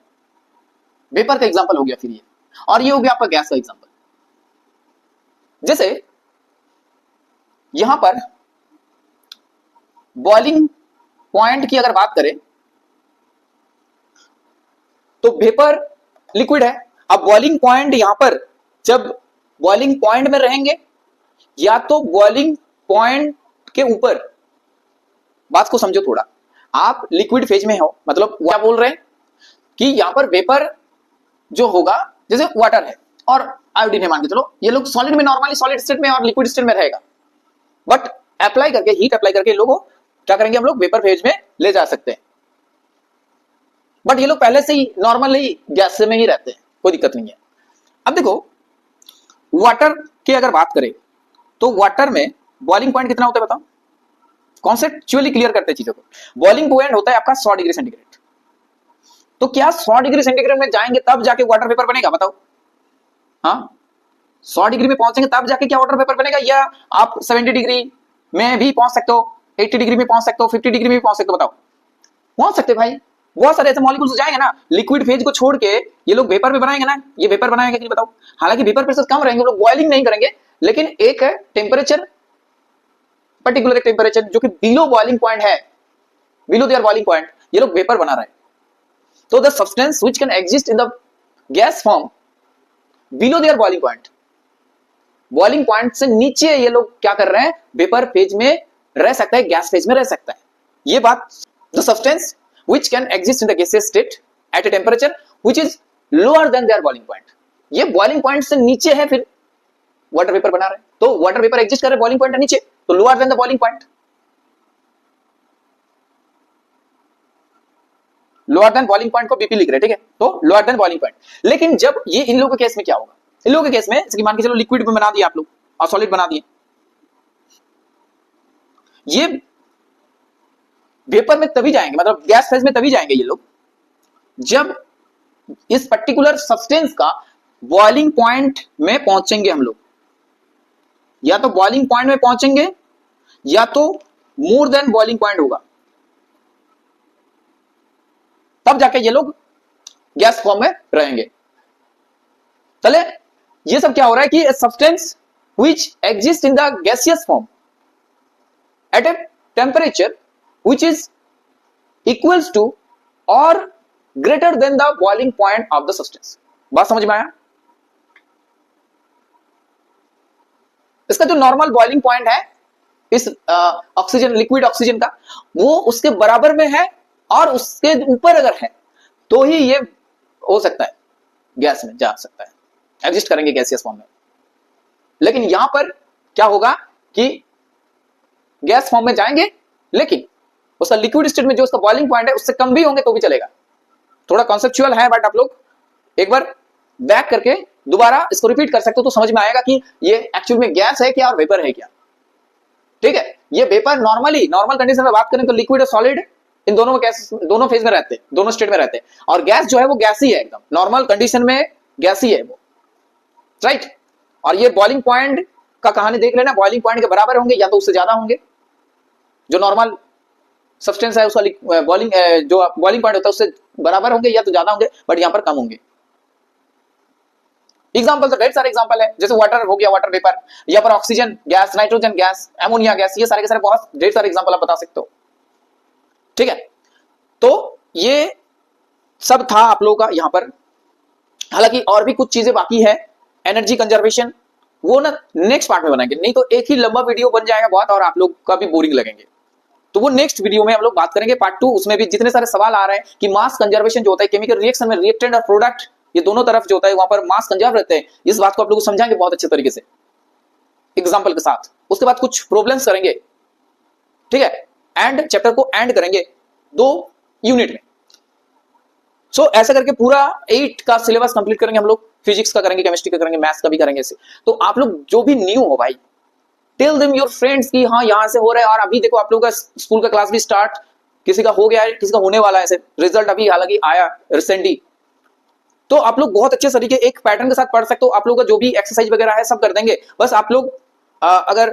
वेपर का एग्जांपल हो गया फिर ये, और ये हो गया आपका गैस का एग्जांपल। जैसे यहां पर बॉइलिंग पॉइंट की अगर बात करें तो वेपर लिक्विड है। अब बॉइलिंग पॉइंट यहां पर जब बॉइलिंग पॉइंट में रहेंगे या तो बॉइलिंग पॉइंट के ऊपर, बात को समझो थोड़ा, आप लिक्विड फेज में हो, मतलब क्या बोल रहे हैं कि यहां पर वेपर जो होगा, जैसे वाटर है और आयोडीन है मान के चलो, ये लोग सॉलिड में, नॉर्मली सॉलिड स्टेट में और लिक्विड स्टेट में रहेगा, बट अप्लाई करके, हीट अप्लाई करके लोगों क्या करेंगे हम लोग? वेपर फेज में ले जा सकते हैं। बट ये लोग पहले से ही नॉर्मली गैस में ही रहते हैं, कोई दिक्कत नहीं है। अब देखो वाटर की अगर बात करें तो वाटर में बॉइलिंग पॉइंट कितना होता है बताओ? कॉन्सेप्चुअली क्लियर करते हैं चीजों को। बॉइलिंग पॉइंट होता है आपका 100 डिग्री सेंटीग्रेड। तो क्या 100 डिग्री सेंटीग्रेड में जाएंगे तब जाके वाटर वेपर बनेगा बताओ? हाँ, 100 डिग्री में पहुंचेंगे तब जाके क्या वाटर वेपर बनेगा? या आप 70 डिग्री में भी पहुंच सकते हो, 80 डिग्री में पहुंच सकते हो, 50 डिग्री में भी पहुंच सकते हो, बताओ? पहुंच सकते भाई। बहुत सारे ऐसे मॉलिक्यूल्स जाएंगे ना, लिक्विड फेज को छोड़ के ये लोग वेपर में बनाएंगे ना, ये वेपर बनाएंगे कि नहीं बताओ? हालांकि वेपर प्रेशर कम रहेंगे, लोग बॉइलिंग नहीं करेंगे, लेकिन एक है टेम्परेचर, पर्टिकुलर टेम्परेचर जो कि बिलो बॉइलिंग पॉइंट है, बिलो देयर बॉइलिंग पॉइंट, ये लोग वेपर बना रहे हैं। तो the substance which can exist in the gas form below there boiling point, boiling point से नीचे ये लोग क्या कर रहे हैं? वेपर फेज में रह सकता है, गैस फेज में रह सकता है। ये बात, the substance which can exist in the gaseous state at a temperature which is lower than their boiling point, ये boiling point से नीचे है, फिर वाटर वेपर बना रहे हैं। तो वाटर वेपर एग्जिस्ट कर रहे हैं बॉइलिंग पॉइंट नीचे, तो lower than the boiling point, lower than boiling point को बीपी लिख रहे हैं, ठीक है? तो लोअर देन बॉइलिंग पॉइंट। लेकिन जब ये इन लोगों के केस में क्या होगा? इन लोगों के केस में जैसे कि मान के चलो लिक्विड में बना दिया आप लोग और सॉलिड बना दिए, ये वेपर में तभी जाएंगे, मतलब गैस फेज में तभी जाएंगे ये लोग जब इस पर्टिकुलर सब्सटेंस का बॉइलिंग पॉइंट में पहुंचेंगे हम लोग, या तो बॉइलिंग पॉइंट में पहुंचेंगे या तो मोर देन बॉइलिंग पॉइंट होगा, तब जाके ये लोग गैस फॉर्म में रहेंगे। चले, ये सब क्या हो रहा है कि substance which exist in the gaseous form at a temperature which is equals to or greater than the boiling point of the substance। बात समझ में आया? इसका जो नॉर्मल बॉइलिंग पॉइंट है इस ऑक्सीजन, लिक्विड ऑक्सीजन का, वो उसके बराबर में है और उसके ऊपर अगर है तो ही ये हो सकता है, गैस में जा सकता है, एग्जिस्ट करेंगे गैसियस फॉर्म में। लेकिन यहां पर क्या होगा कि गैस फॉर्म में जाएंगे, लेकिन उसका लिक्विड स्टेट में जो उसका बॉइलिंग पॉइंट है उससे कम भी होंगे तो भी चलेगा। थोड़ा कॉन्सेप्चुअल है, बट आप लोग एक बार बैक करके दोबारा इसको रिपीट कर सकते हो तो समझ में आएगा कि ये एक्चुअल में गैस है क्या और वेपर है क्या। ठीक है, ये वेपर नॉर्मल कंडीशन में बात करें तो लिक्विड और सॉलिड इन दोनों गैस दोनों फेज में रहते हैं, दोनों स्टेट में रहते हैं, और गैस जो है वो गैस ही है, एकदम नॉर्मल कंडीशन में गैस ही है वो, राइट। और ये बॉइलिंग पॉइंट का कहानी देख लेना, बॉइलिंग पॉइंट के बराबर होंगे या तो उससे ज्यादा होंगे। जो नॉर्मल सब्सटेंस है उसका बॉइलिंग जो बॉइलिंग पॉइंट होता है उससे बराबर होंगे या तो ज्यादा होंगे, बट यहां पर कम होंगे। एग्जाम्पल तो ढेर सारे एग्जाम्पल है, जैसे वाटर हो गया, वाटर वेपर, या पर oxygen gas, nitrogen gas, ammonia gas, ये सारे के सारे बहुत ढेर सारे एग्जाम्पल आप बता सकते हो। ठीक है, तो ये सब था आप लोगों का यहां पर। हालांकि और भी कुछ चीजें बाकी है, एनर्जी कंजर्वेशन, वो ना नेक्स्ट पार्ट में बनाएंगे, नहीं तो एक ही लंबा वीडियो बन जाएगा बहुत और आप लोग का भी बोरिंग लगेंगे। तो वो नेक्स्ट वीडियो में हम लोग बात करेंगे, पार्ट 2। उसमें भी जितने सारे सवाल आ रहे हैं कि मास कंजर्वेशन जो होता है केमिकल रिएक्शन में, रिएक्टेंट और प्रोडक्ट ये दोनों तरफ जो होता है वहां पर मास कंजर्व रहते हैं, इस बात को आप लोग को समझाएंगे बहुत अच्छे तरीके से एग्जांपल के साथ। उसके बाद कुछ प्रॉब्लम्स करेंगे, ठीक है, एंड चैप्टर को एंड करेंगे 2 यूनिट में। सो ऐसा करके पूरा 8 का सिलेबस कंप्लीट करेंगे हम लोग, फिजिक्स का करेंगे, केमिस्ट्री का करेंगे, मैथ्स का भी करेंगे। तो आप लोग जो भी न्यू हो भाई, टेल देम योर फ्रेंड्स कि हाँ यहां से हो रहा है। और अभी देखो आप लोगों का स्कूल का क्लास भी स्टार्ट, किसी का हो गया है, किसी का होने वाला है, ऐसे रिजल्ट अभी हालांकि आया रिसेंटली। तो आप लोग बहुत अच्छे तरीके एक पैटर्न के साथ पढ़ सकते हो। आप लोगों का जो भी एक्सरसाइज वगैरह है सब कर देंगे, बस आप लोग अगर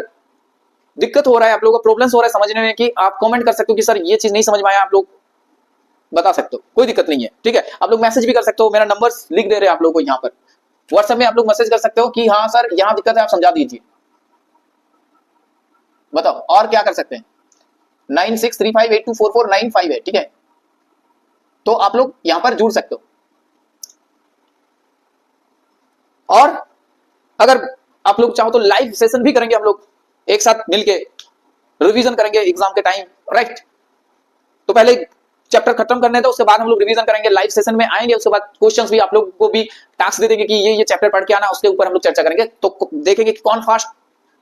दिक्कत हो रहा है, आप लोगों का प्रॉब्लम्स हो रहा है समझने में, कि आप कमेंट कर सकते हो कि सर ये चीज नहीं समझ में आया, आप लोग बता सकते हो, कोई दिक्कत नहीं है। ठीक है, आप लोग मैसेज भी कर सकते हो, मेरा नंबर लिख दे रहे हैं आप लोगों को यहाँ पर व्हाट्सएप में, आप लोग मैसेज कर सकते हो कि हाँ सर यहाँ दिक्कत है, आप समझा दीजिए, बताओ। और क्या कर सकते हैं, 9635824495 है, ठीक है। तो आप लोग यहां पर जुड़ सकते हो। और अगर आप लोग चाहो तो लाइव सेशन भी करेंगे हम लोग, एक साथ मिलके रिवीजन करेंगे एग्जाम के टाइम, राइट। तो पहले चैप्टर खत्म करने दो, उसके बाद हम लोग रिवीजन करेंगे, लाइव सेशन में आएंगे। उसके बाद क्वेश्चंस भी आप लोग को भी टास्क दे देंगे कि ये चैप्टर पढ़ के आना, उसके ऊपर हम लोग चर्चा करेंगे। तो देखेंगे कि कौन फास्ट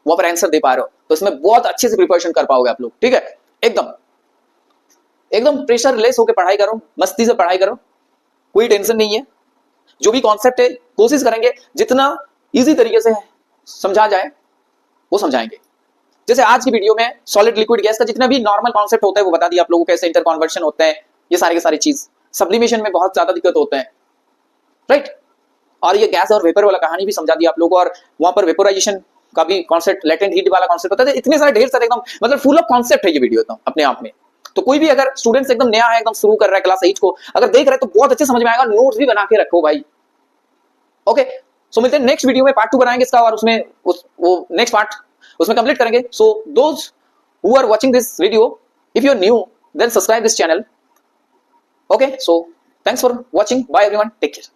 वहां पर आंसर दे पा रहे हो, तो इसमें बहुत अच्छे से प्रिपरेशन कर पाओगे आप लोग। ठीक है, एकदम प्रेशर लेस होकर पढ़ाई करो, मस्ती से पढ़ाई करो, कोई टेंशन नहीं है। जो भी कॉन्सेप्ट है कोशिश करेंगे जितना इजी तरीके से समझा जाए वो समझाएंगे। जैसे आज की वीडियो में सॉलिड लिक्विड गैस का जितना भी नॉर्मल कॉन्सेप्ट होता है वो बता दिया आप लोगों को, कैसे इंटर कन्वर्शन होता है, ये सारी की सारी चीज। सब्लिमेशन में बहुत ज्यादा दिक्कत होता है, राइट। और ये गैस और वेपर वाला कहानी भी समझा दिया आप लोगों को, और वहां पर वेपोराइजेशन का भी कॉन्सेप्ट, लेटेंट हीट वाला कॉन्सेप्ट होता है। इतने सारे ढेर सारे एकदम मतलब फुल ऑफ कॉन्सेप्ट है ये वीडियो एकदम अपने आप में। तो कोई भी अगर स्टूडेंट्स एकदम नया है, एकदम शुरू कर रहा है क्लास 8 को, अगर देख रहे हैं तो बहुत अच्छे समझ में आएगा। नोट्स भी बना के रखो भाई, ओके। सो मिलते हैं नेक्स्ट वीडियो में, पार्ट 2 बनाएंगे इसका, और उसमें वो नेक्स्ट पार्ट उसमें कंप्लीट करेंगे। So those who are watching this video, if you are new then subscribe this channel, okay. So thanks for watching, bye everyone, take care.